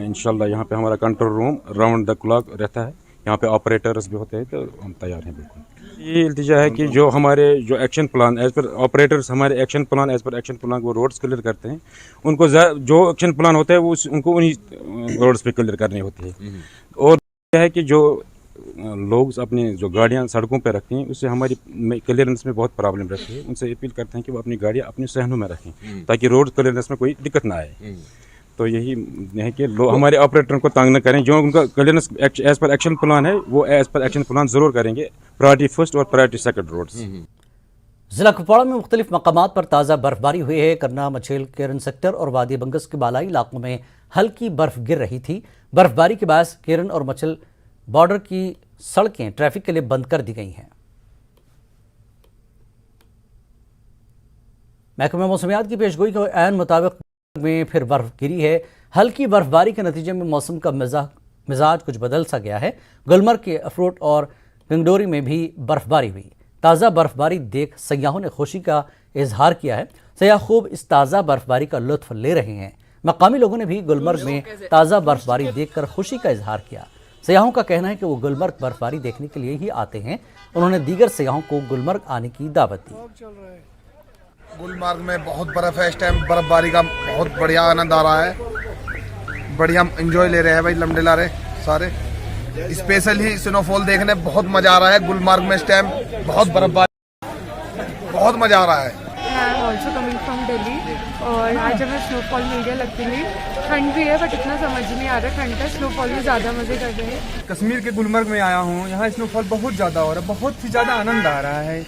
इंशाल्लाह। यहाँ पे हमारा control room round the clock रहता है, यहाँ पे ऑपरेटर्स भी होते हैं, तो हम तैयार हैं बिल्कुल। ये इल्तिजा है कि जो हमारे जो action plan as per operators हमारे action plan as per action plan वो रोड्स क्लियर करते हैं, उनको जो एक्शन प्लान होता है वो उनको उन्हीं रोड्स पे क्लियर करनी होती है। और यह है कि जो लोग अपनी जो गाड़ियाँ सड़कों पर रखती हैं उससे हमारी क्लियरेंस में बहुत प्रॉब्लम रहती है। उनसे अपील करते हैं कि वो अपनी गाड़ियाँ अपने सहनों में रखें ताकि रोड क्लियरेंस में कोई दिक्कत ना आए। तो यही है कि हमारे ऑपरेटरों को तंग न करें, जो उनका clearance as per action plan है वो एज पर एक्शन प्लान ज़रूर करेंगे, प्रायोरिटी फर्स्ट और प्रायोरिटी सेकंड रोड्स। जिला कुपवाड़ा में मुख्तलिफ मकामात पर ताज़ा बर्फबारी हुई है। करना, मछेल, केरन सेक्टर और वादी बंगस के बालाई इलाकों में हल्की बर्फ गिर रही थी। बर्फबारी के बाद केरन और मछेल बॉर्डर की सड़कें ट्रैफिक के लिए बंद कर दी गई हैं। महकमा मौसमियात की पेशगोई के ऐन मुताबिक में फिर बर्फ गिरी है। हल्की बर्फबारी के नतीजे में मौसम का मिजाज कुछ बदल सा गया है। गुलमर्ग के अफरोट और गंगडोरी में भी बर्फबारी हुई। ताज़ा बर्फबारी देख सयाहों ने खुशी का इजहार किया है। सयाह खूब इस ताज़ा बर्फबारी का लुत्फ ले रहे हैं। मकामी लोगों ने भी गुलमर्ग में ताज़ा बर्फबारी देखकर खुशी का इजहार किया। सयाहों का कहना है कि वो गुलमर्ग बर्फबारी देखने के लिए ही आते हैं। उन्होंने दीगर सयाहों को गुलमर्ग आने की दावत दी। गुलमर्ग में बहुत बर्फ है इस टाइम, बर्फबारी का बहुत बढ़िया आनंद आ रहा है, बढ़िया एंजॉय ले रहे हैं भाई लमडे ला रहे सारे। स्पेशली स्नोफॉल देखने बहुत मजा आ रहा है गुलमर्ग में इस टाइम, बहुत बर्फबारी, बहुत मजा आ रहा है। ऑल्सो कमिंग फ्रॉम दिल्ली और आज हमें स्नोफॉल मिल गया। लकीली ठंड भी है बट इतना समझ नहीं आ रहा ठंड का, स्नोफॉल में ज़्यादा मजे कर रहे हैं। कश्मीर के गुलमर्ग में आया हूँ, यहाँ स्नोफॉल बहुत ज़्यादा हो रहा है, बहुत ही ज़्यादा आनंद आ रहा है।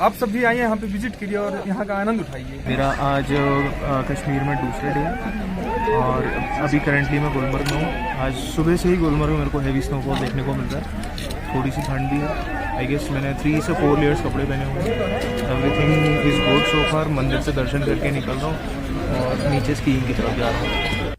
आप सब भी आइए यहाँ पे विजिट करिए और यहाँ का आनंद उठाइए। मेरा आज कश्मीर में दूसरे डे और अभी करंटली मैं गुलमर्ग में हूँ। आज सुबह से ही गुलमर्ग में मेरे को हैवी स्नोफॉल देखने को मिल रहा है। थोड़ी सी ठंड भी है। आई गेस मैंने 3 से 4 लेयर्स कपड़े पहने हुए हैं। एवरीथिंग इज़ गुड सो फार। मंदिर से दर्शन करके निकल रहा हूँ और नीचे स्कीइंग की तरफ जा रहा हूँ।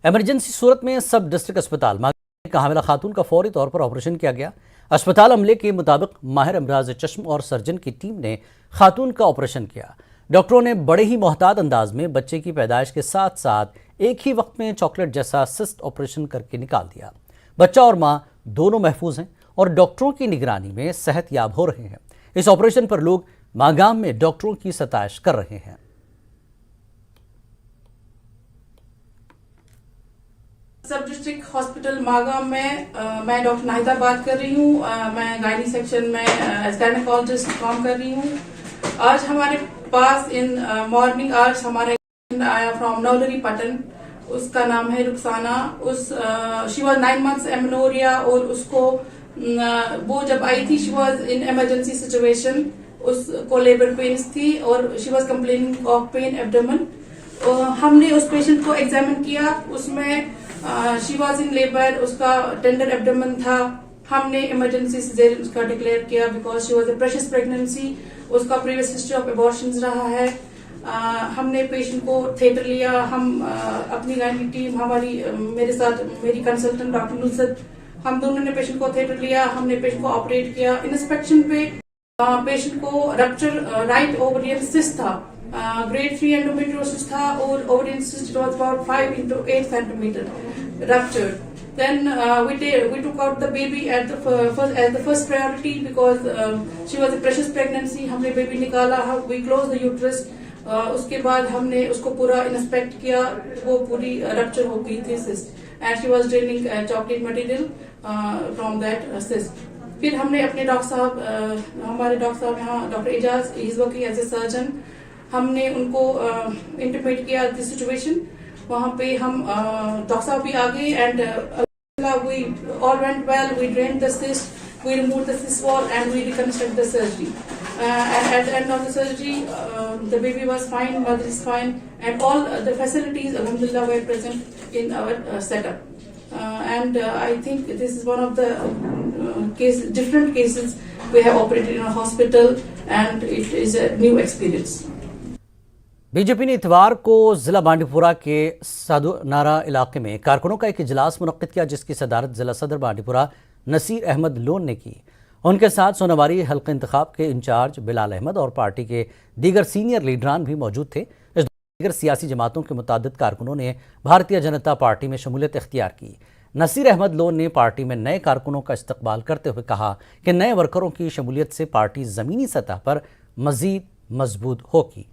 इमरजेंसी सूरत में सब डिस्ट्रिक्ट अस्पताल में हामिला खातून का फौरी तौर पर ऑपरेशन किया गया। अस्पताल अमले के मुताबिक माहिर अमराज चश्म और सर्जन की टीम ने खातून का ऑपरेशन किया। डॉक्टरों ने बड़े ही मोहतात अंदाज में बच्चे की पैदाइश के साथ साथ एक ही वक्त में चॉकलेट जैसा सिस्ट ऑपरेशन करके निकाल दिया। बच्चा और मां दोनों महफूज हैं और डॉक्टरों की निगरानी में सेहत याब हो रहे हैं। इस ऑपरेशन पर लोग मागाम में डॉक्टरों की सताइश कर रहे हैं। सब डिस्ट्रिक्ट हॉस्पिटल मागाम में मैं डॉक्टर नाहिदा बात कर रही हूँ। मैं गायनी सेक्शन में एज गायनेकोलॉजिस्ट काम कर रही हूँ। आज हमारे पास इन मॉर्निंग आज हमारे आया फ्रॉम नौलरी पटन, उसका नाम है Rukhsana. She was 9 months amenorrhoea और उसको वो जब आई थी she was in emergency situation, उसको लेबर पेन्स थी और she was complaining of pen abdomen. हमने उस पेशेंट को एग्जामिन किया, उसमें शी वॉज इन लेबर, उसका टेंडर एब्डोमेन था। हमने इमरजेंसी सिजेरियन उसका डिक्लेयर किया because she was a precious pregnancy. उसका प्रीवियस हिस्ट्री ऑफ एबॉर्शंस रहा है। हमने पेशेंट को थिएटर लिया। हम अपनी गायनी टीम हमारी मेरे साथ मेरी कंसल्टेंट डॉक्टर नुसरत, हम दोनों ने पेशेंट को थिएटर लिया। हमने पेशेंट को ऑपरेट किया। इंस्पेक्शन पे पेशेंट को रप्चर राइट ओवरियन सिस्ट था, grade 3 endometriosis था और ovarian cyst was about 5 into 8 centimeter ruptured. Then we took out the baby at the first priority because she was a precious pregnancy. हमने baby निकाला, we closed the uterus. उसके बाद हमने उसको पूरा इंस्पेक्ट किया, वो पूरी रप्चर हो गई थी cyst and she was draining chocolate material from that cyst. फिर हमने अपने डॉक्टर साहब हमारे डॉक्टर साहब यहाँ doctor Ejaz he is working as a surgeon, हमने उनको इंटीमेट किया द सिचुएशन। वहाँ पे हम डॉक्टर साहब भी आ गए and we all went well. We drained the cyst, we removed the cyst wall and we reconstructed the surgery. And at the end of the surgery, the baby was fine, mother is fine, and all the facilities, alhamdulillah, were present in our setup. And I think this is one of the different cases we have operated in a hospital, and it is a new experience. BJP ने इतवार को जिला बांडीपुरा के साधुनारा इलाके में कारकुनों का एक इजलास मुनक्किद किया, जिसकी सदारत जिला सदर बांडीपुरा नसीर अहमद लोन ने की। उनके साथ सोनावारी हल्का इंतखाब के इंचार्ज बिलाल अहमद और पार्टी के दीगर सीनियर लीडरान भी मौजूद थे। इस दीगर सियासी जमातों के मुतादिद कारकुनों ने भारतीय जनता पार्टी में शमूलियत इख्तियार की। नसीर अहमद लोन ने पार्टी में नए कारकुनों का इस्तकबाल करते हुए कहा कि नए वर्करों की शमूलियत से पार्टी ज़मीनी सतह पर मज़ीद मजबूत होगी।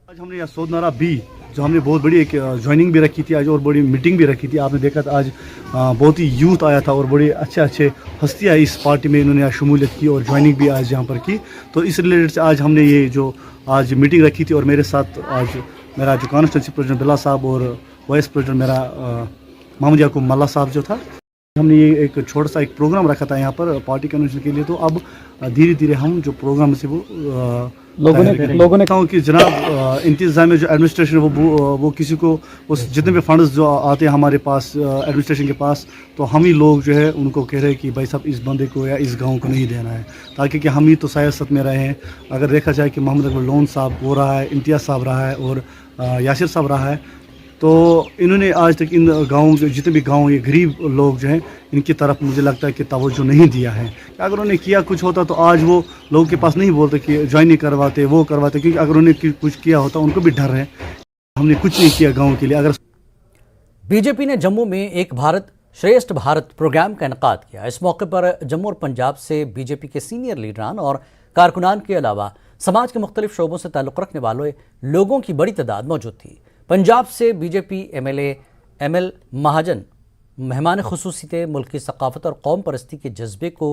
आज हमने यहाँ सोदनारा बी जो हमने बहुत बड़ी एक ज्वाइनिंग भी रखी थी आज और बड़ी मीटिंग भी रखी थी। आपने देखा था आज बहुत ही यूथ आया था और बड़े अच्छे हस्तियाँ इस पार्टी में इन्होंने आज शमूलियत की और ज्वाइनिंग भी आज यहाँ पर की। तो इस रिलेटेड से आज हमने ये जो आज मीटिंग रखी थी और मेरे साथ आज मेरा जो कॉन्स्टिट्यूंसी प्रेसिडेंट बिला साहब और वाइस प्रेसिडेंट मेरा मोहम्मद याकूब मल्ला साहब जो था, हमने ये एक छोटा सा एक प्रोग्राम रखा था यहाँ पर पार्टी कन्वेंशन के लिए। तो अब धीरे धीरे हम जो प्रोग्राम से वो लोगों ने कहा कि जनाब इंतज़ाम जो एडमिनिस्ट्रेशन वो किसी को उस जितने भी फंड्स जो आते हैं हमारे पास एडमिनिस्ट्रेशन के पास, तो हम ही लोग जो है उनको कह रहे हैं कि भाई साहब इस बंदे को या इस गांव को नहीं देना है, ताकि कि हम ही तो सियासत में रहे हैं। अगर देखा जाए कि मोहम्मद अकबर लोन साहब वो रहा है, इम्तियाज़ साहब रहा है और यासिर साहब रहा है, तो इन्होंने आज तक इन गाँव जितने भी गाँव ये गरीब लोग जो हैं इनकी तरफ मुझे लगता है कि तवज्जो नहीं दिया है। अगर उन्होंने किया कुछ होता तो आज वो लोगों के पास नहीं बोलते कि ज्वाइन नहीं करवाते वो करवाते, क्योंकि अगर उन्होंने कुछ किया होता उनको भी डर है। हमने कुछ नहीं किया गाँव के लिए। अगर बीजेपी ने जम्मू में एक भारत श्रेष्ठ भारत प्रोग्राम का इनेकाद किया। इस मौके पर जम्मू और पंजाब से बीजेपी के सीनियर लीडरान और कारकुनान के अलावा समाज के मुख्तलिफ शोबों से ताल्लुक़ रखने वाले लोगों की बड़ी तादाद मौजूद थी। पंजाब से बीजेपी एमएल महाजन मेहमान खुसूसी थे। मुल्क की सकाफत और कौम परस्ती के जज्बे को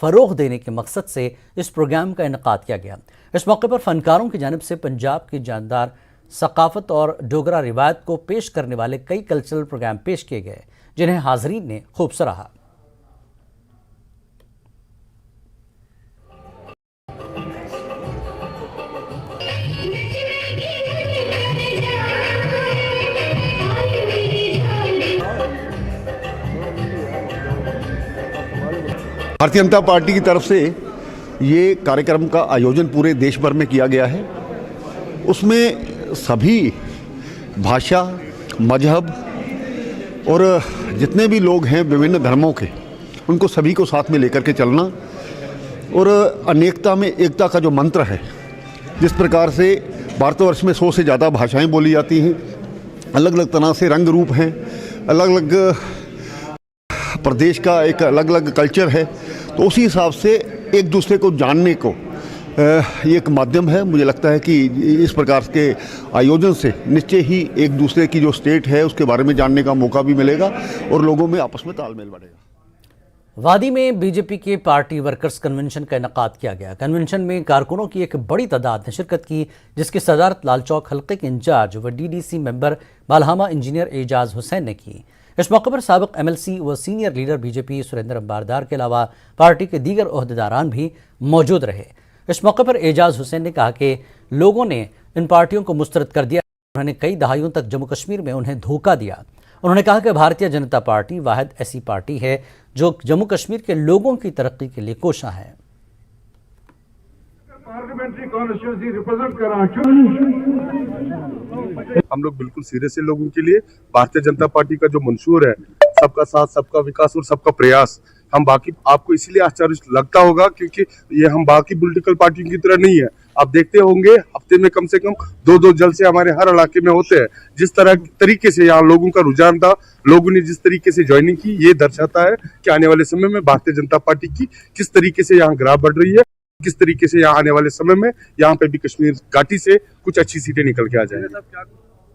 फ़रोग़ देने के मकसद से इस प्रोग्राम का इनेकाद किया गया। इस मौके पर फ़नकारों की जानिब से पंजाब की जानदार सकाफत और डोगरा रिवायत को पेश करने वाले कई कल्चरल प्रोग्राम पेश किए गए, जिन्हें हाज़रीन ने खूब सराहा। भारतीय जनता पार्टी की तरफ से ये कार्यक्रम का आयोजन पूरे देश भर में किया गया है। उसमें सभी भाषा, मजहब और जितने भी लोग हैं विभिन्न धर्मों के, उनको सभी को साथ में लेकर के चलना और अनेकता में एकता का जो मंत्र है, जिस प्रकार से भारतवर्ष में 100 से ज़्यादा भाषाएं बोली जाती हैं, अलग अलग तरह से रंग रूप हैं, अलग अलग प्रदेश का एक अलग अलग कल्चर है, तो उसी हिसाब से एक दूसरे को जानने को ये एक माध्यम है। मुझे लगता है कि इस प्रकार के आयोजन से निश्चय ही एक दूसरे की जो स्टेट है उसके बारे में जानने का मौका भी मिलेगा और लोगों में आपस में तालमेल बढ़ेगा। वादी में बीजेपी के पार्टी वर्कर्स कन्वेंशन का इनेकाद किया गया। कन्वेंशन में कारकुनों की एक बड़ी तादाद ने शिरकत की, जिसकी सदारत लाल चौक हल्के के इंचार्ज व DDC member Balhama engineer Ejaz Hussain ने की। इस मौके पर साबिक एमएलसी व senior leader BJP Surinder Ambardar के अलावा पार्टी के दीगर ओहदेदारान भी मौजूद रहे। इस मौके पर एजाज हुसैन ने कहा कि लोगों ने इन पार्टियों को मुस्तरद कर दिया। उन्होंने कई दहाइयों तक जम्मू कश्मीर में उन्हें धोखा दिया। उन्होंने कहा कि भारतीय जनता पार्टी वाहिद ऐसी पार्टी है जो जम्मू कश्मीर के लोगों की तरक्की के लिए कोशा है। हम लोग बिल्कुल सीरियस है लोगों के लिए। भारतीय जनता पार्टी का जो मंशूर है, सबका साथ, सबका विकास और सबका प्रयास, हम बाकी आपको इसीलिए आश्चर्य लगता होगा क्योंकि ये हम बाकी पॉलिटिकल पार्टियों की तरह नहीं है। आप देखते होंगे हफ्ते में कम से कम 2-2 जलसे हमारे हर इलाके में होते हैं। जिस तरीके से यहाँ लोगों का रुझान था, लोगों ने जिस तरीके से ज्वाइनिंग की, ये दर्शाता है कि आने वाले समय में भारतीय जनता पार्टी की किस तरीके से यहाँ ग्राफ बढ़ रही है, किस तरीके से यहाँ आने वाले समय में यहाँ पे भी कश्मीर घाटी से कुछ अच्छी सीटें निकल के आ जाएंगी।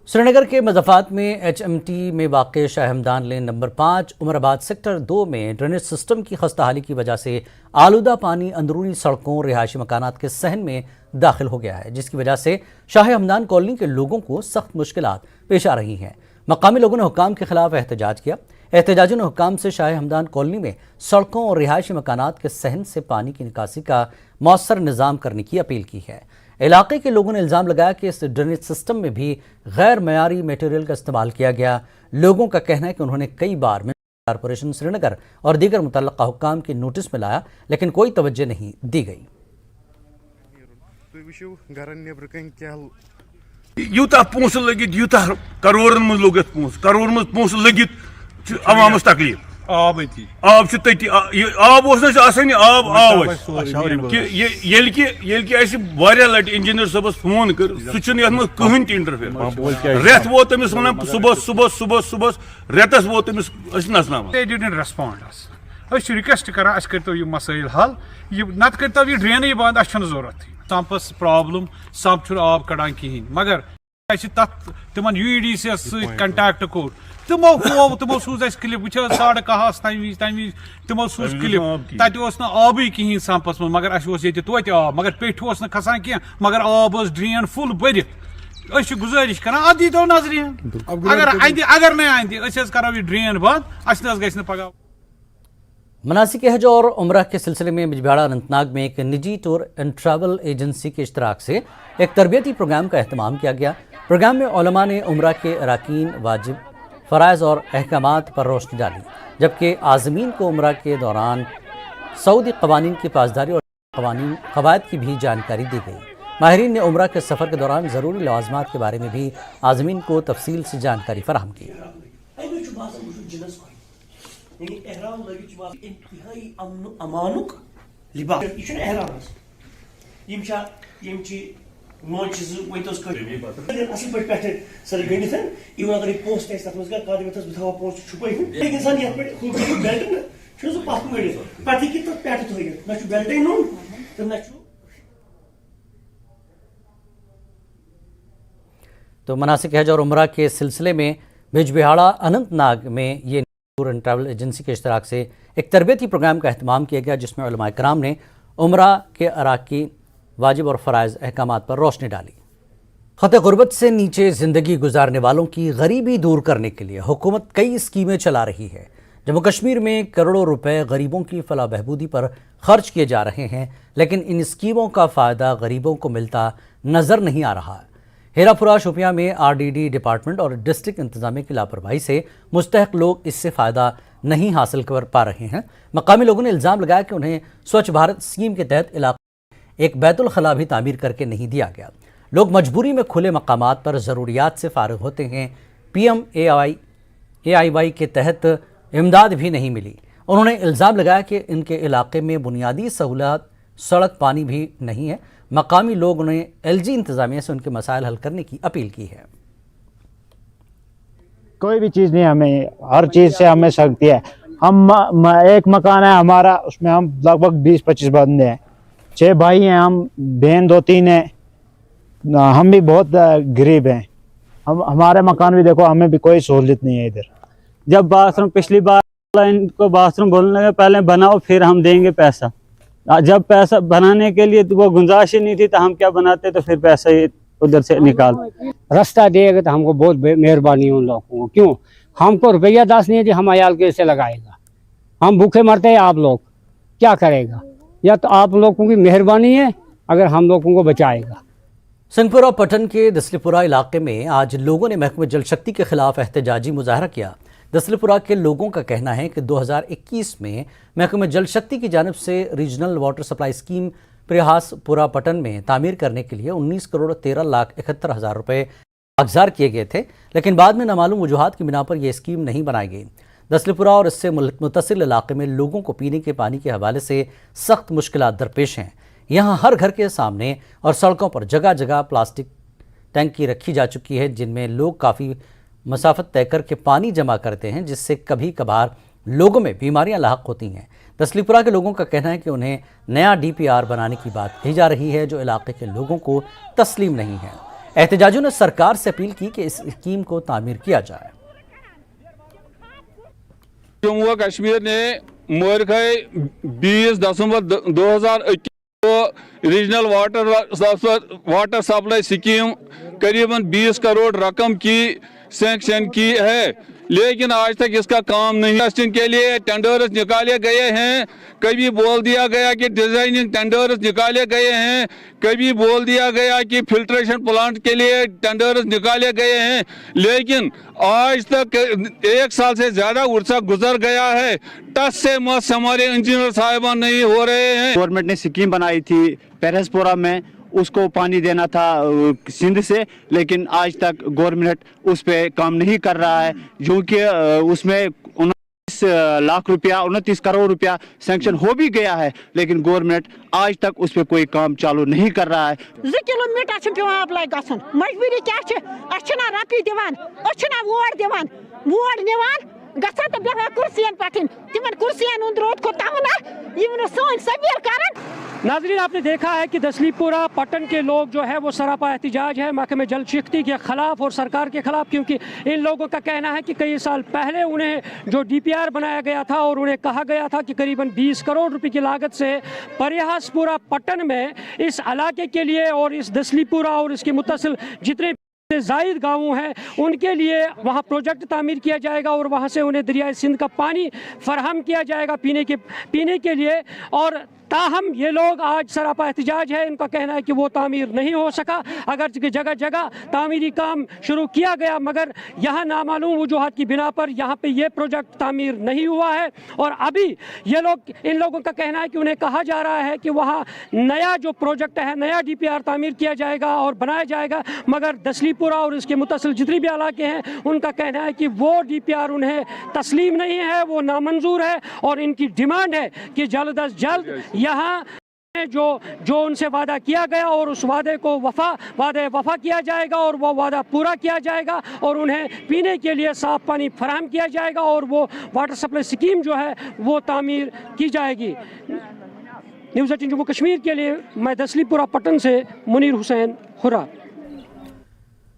श्रीनगर के मज़ाफ़ात में एचएमटी में वाक़ Shah Hamdan lane number 5 Umrabad sector 2 में ड्रेनेज सिस्टम की खस्ताहाली की वजह से आलूदा पानी अंदरूनी सड़कों, रिहायशी मकानात के सहन में दाखिल हो गया है, जिसकी वजह से शाह हमदान कॉलोनी के लोगों को सख्त मुश्किलात पेश आ रही हैं। मकामी लोगों ने हुक्काम के खिलाफ एहतजाज किया। एहतजाजियों ने हुक्काम से शाह हमदान कॉलोनी में सड़कों और रिहायशी मकानात के सहन से पानी की निकासी का मौसर निज़ाम करने की अपील की है। इलाके के लोगों ने इल्ज़ाम लगाया कि इस ड्रेनेज सिस्टम में भी गैर मयारी मटेरियल का इस्तेमाल किया गया। लोगों का कहना है कि उन्होंने कई बार कॉरपोरेशन श्रीनगर और दीगर मुतल्लका हुक्काम के नोटिस में लाया, लेकिन कोई तवज्जो नहीं दी गई। यूता पोस लगित यूता करोड़न मज लोग करोड़ मज पोस लगित अवामस तकलीफ आब तति आब आब लट इंजीनियर सबस फोन कर सह कहें इंटरफेयर रेत वो तमिस वन सुबह सुबह सुबह सुबह रेतस वो तमिस रेस्पॉन्ड रिक्वेस्ट कर करो यह मसाइल हल नत करो यह ड्रेन बंद जरूरत संपस प्रॉब्लम संप आब कड़ान कहें मगर तिमन UEDC कंटैक्ट कोर तमो सूज क्लिप वो 11:30 तम तमो सूज क्लिप तत आबी कहें संपस मज मगर तोत आब मगर पेठ खसान कह मगर आब ड्रेन फुल भरित गुजारिश कर अत दीतो नजर अगर नहीं आंद करो यह ड्रेन बंद गि पगह। मनासिक हज और उम्रा के सिलसिले में बिजबिहाड़ा अनंतनाग में एक निजी टूर एंड ट्रैवल एजेंसी के इश्तराक से एक तरबियती प्रोग्राम का अहतमाम किया गया। प्रोग्राम में उलमा ने उम्रा के अराकीन, वाजिब, फ़राइज़ और अहकामात पर रोशनी डाली, जबकि आज़मीन को उम्रा के दौरान सऊदी क़वानीन की पासदारी और क़वायद की भी जानकारी दी गई। माहिरीन ने उम्रा के सफ़र के दौरान ज़रूरी लवाज़मात के बारे में भी आज़मीन को तफसील से जानकारी फराहम की। एहराम लगित इंतहाई अमानुक लिबास यह एहराम नोच वत असल पे सर गणित इवन अगर पोस्ट तथ मज गत बह पोस्ट छुप इंसान ये बेल्ट ना पथ गड़ित पे पे थोत ना बेल्ट नुन तो ना। तो मनासिक हज और उम्रा के सिलसिले में बिजबिहाड़ा अनंतनाग में ये टूर एंड ट्रैवल एजेंसी के इश्तराक से एक तरबियती प्रोग्राम का अहतमाम किया गया, जिसमें उलमाए कराम ने उम्रा के अराकीन, वाजिब और फ़राइज़ अहकामात पर रोशनी डाली। ख़त गुर्बत से नीचे ज़िंदगी गुजारने वालों की गरीबी दूर करने के लिए हुकूमत कई स्कीमें चला रही है। जम्मू कश्मीर में करोड़ों रुपए गरीबों की फलाह बहबूदी पर खर्च किए जा रहे हैं, लेकिन इन स्कीमों का फ़ायदा गरीबों को मिलता नज़र नहीं आ रहा है। हेरापुरा शोपियां में RDD डिपार्टमेंट और डिस्ट्रिक्ट इंतजामिया की लापरवाही से मुस्तहक लोग इससे फ़ायदा नहीं हासिल कर पा रहे हैं। मकामी लोगों ने इल्ज़ाम लगाया कि उन्हें स्वच्छ भारत स्कीम के तहत इलाके में एक बैतुल खला भी तामीर करके नहीं दिया गया। लोग मजबूरी में खुले मकामात पर ज़रूरियात से फारिग होते हैं। PMAIY के तहत इमदाद भी नहीं मिली। उन्होंने इल्ज़ाम लगाया कि इनके इलाके में बुनियादी सहूलत, सड़क, पानी भी नहीं है। मकामी लोगों ने LG इंतज़ामिया से उनके मसाइल हल करने की अपील की है। कोई भी चीज़ नहीं, हमें हर चीज़ से हमें सख्ती है। हम एक मकान है हमारा, उसमें हम लगभग 20-25 बंदे हैं, 6 भाई हैं, हम बहन 2-3 हैं। हम भी बहुत गरीब हैं। हमारे मकान भी देखो, हमें भी कोई सहूलियत नहीं है इधर। जब बाथरूम पिछली बार इनको बाथरूम बोलने के पहले बनाओ फिर हम देंगे पैसा, जब पैसा बनाने के लिए वो गुंजाइश ही नहीं थी तो हम क्या बनाते, तो फिर पैसा ही उधर से निकाल। रास्ता देगा तो हमको बहुत मेहरबानी उन लोगों को। क्यों हमको रुपया 10 नहीं है जी, हम अयाल के से लगाएगा। हम भूखे मरते हैं, आप लोग क्या करेगा? या तो आप लोगों की मेहरबानी है अगर हम लोगों को बचाएगा। सिंहपुरा पटन के दसलीपुरा इलाके में आज लोगों ने महकमे जल शक्ति के खिलाफ एहतजाजी मुजाहरा किया। दसलीपुरा के लोगों का कहना है कि 2021 में महकमे जल शक्ति की जानिब से regional water supply scheme Prayaspura Patan में तामीर करने के लिए 19,13,71,000 रुपये कागजार किए गए थे, लेकिन बाद में नामालूम वजूहात की बिना पर यह स्कीम नहीं बनाई गई। दसलीपुरा और इससे मुत्तसिल इलाके में लोगों को पीने के पानी के हवाले से सख्त मुश्किलात दरपेश हैं। यहाँ हर घर के सामने और सड़कों पर जगह जगह प्लास्टिक टंकी रखी जा चुकी है, जिनमें लोग काफ़ी मसाफत तय करके पानी जमा करते हैं, जिससे कभी कभार लोगों में बीमारियां लाहक होती हैं। दसलीपुरा के लोगों का कहना है कि उन्हें नया DPR बनाने की बात कही जा रही है, जो इलाके के लोगों को तस्लीम नहीं है। एहतजाजियों ने सरकार से अपील की कि इस स्कीम को तामीर किया जाए। जम्मू कश्मीर ने मोरखाई 20 दिसंबर 2021 को रीजनल वाटर सप्लाई स्कीम करीबन 20 करोड़ रकम की सैंक्शन की है, लेकिन आज तक इसका काम नहीं। टेस्टिंग के लिए टेंडर्स निकाले गए हैं, कभी बोल दिया गया कि डिजाइनिंग टेंडर्स निकाले गए हैं, कभी बोल दिया गया कि फिल्ट्रेशन प्लांट के लिए टेंडर्स निकाले गए हैं, लेकिन आज तक 1 साल से ज़्यादा उर्सा गुजर गया है। टस से मस हमारे इंजीनियर साहिबान नहीं हो रहे हैं। गवर्नमेंट ने स्कीम बनाई थी पेरेसपुरा में, उसको पानी देना था सिंध से, लेकिन आज तक गवर्नमेंट उस पर काम नहीं कर रहा है, जो कि उसमें 29 करोड़ रुपया सैंक्शन हो भी गया है, लेकिन गवर्नमेंट आज तक उस पर कोई काम चालू नहीं कर रहा है। 2 किलोमीटर पे गसन मजबूरी क्या रपी दिवान वोट दिवान वोट निवान गसा तो बेहा कुर्सियन पे तिमन कुर्सियन उन रोड को तमना यमन सोन सबीर करन। नाज़रीन, आपने देखा है कि दसलीपुरा पट्टन के लोग जो है वो सरापा एहतिजाज है महकमे जल शक्ति के ख़िलाफ़ और सरकार के ख़िलाफ़, क्योंकि इन लोगों का कहना है कि कई साल पहले उन्हें जो DPR बनाया गया था और उन्हें कहा गया था कि करीबन 20 करोड़ रुपए की लागत से परिहासपुरा पट्टन में इस इलाके के लिए और इस दसलीपुरा और इसके मुत्तसिल जितने जायद गाँव हैं उनके लिए वहाँ प्रोजेक्ट तामीर किया जाएगा और वहाँ से उन्हें दरियाए सिंध का पानी फराहम किया जाएगा पीने के लिए। और ताहम ये लोग आज सरापा एहतिजाज है, इनका कहना है कि वो तामीर नहीं हो सका, अगर जगह जगह तामीरी काम शुरू किया गया मगर यहाँ नामालूम वजूहात की बिना पर यहाँ पे ये प्रोजेक्ट तामीर नहीं हुआ है। और अभी ये लोग इन लोगों का कहना है कि उन्हें कहा जा रहा है कि वहाँ नया जो प्रोजेक्ट है, नया DPR तामीर किया जाएगा और बनाया जाएगा, मगर दसलीपुरा और इसके मुत्तसिल जितने भी इलाके हैं उनका कहना है कि वो DPR उन्हें तस्लीम नहीं है, वो नामंजूर है और इनकी डिमांड है कि जल्द अज जल्द यहाँ जो उनसे वादा किया गया और उस वादे को वफा किया जाएगा और वो वादा पूरा किया जाएगा और उन्हें पीने के लिए साफ पानी फराहम किया जाएगा और वो वाटर सप्लाई स्कीम जो है वो तामीर की जाएगी। न्यूज़ 18 जम्मू कश्मीर के लिए मैं दसलीपुरा पट्टन से मुनीर हुसैन हुर्रा।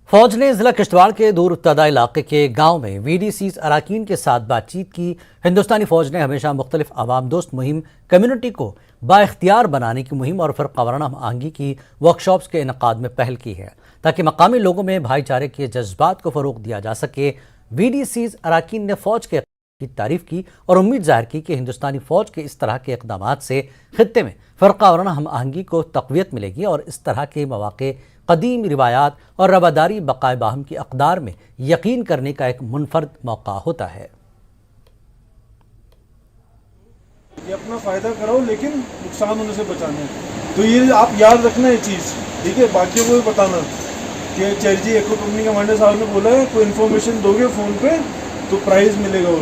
फौज ने जिला किश्तवाड़ के दूर इब्तदाई इलाके के गांव में VDCs अराकीन के साथ बातचीत की। हिंदुस्तानी फौज ने हमेशा मुख्तलिफ आवाम दोस्त मुहिम, कम्युनिटी को बाइख्तियार बनाने की मुहिम और फ़िरक़ा वाराना हमआहंगी की वर्कशॉप्स के इनकाद में पहल की है ताकि मकामी लोगों में भाईचारे के जज्बात को फ़रोग़ दिया जा सके। VDCs अराकीन ने फौज के की तारीफ की और उम्मीद जाहिर की कि हिंदुस्तानी फौज के इस तरह के इक़दामात से खित्ते में फ़िरक़ा वाराना हमआहंगी को तक़वियत मिलेगी और इस तरह के मौक़े कदीम रिवायात और रवादारी बक़ाए बाहम की अक़दार में यकीन करने का एक मुनफरद मौका होता है। ये अपना फ़ायदा कराओ लेकिन नुकसान होने से बचाना है, तो ये आप याद रखना ये चीज़, ठीक है। बाकियों को भी बताना कि चैरिटी एको कंपनी का मांडे साहब ने बोला है कोई इन्फॉर्मेशन दोगे फ़ोन पे तो प्राइज़ मिलेगा।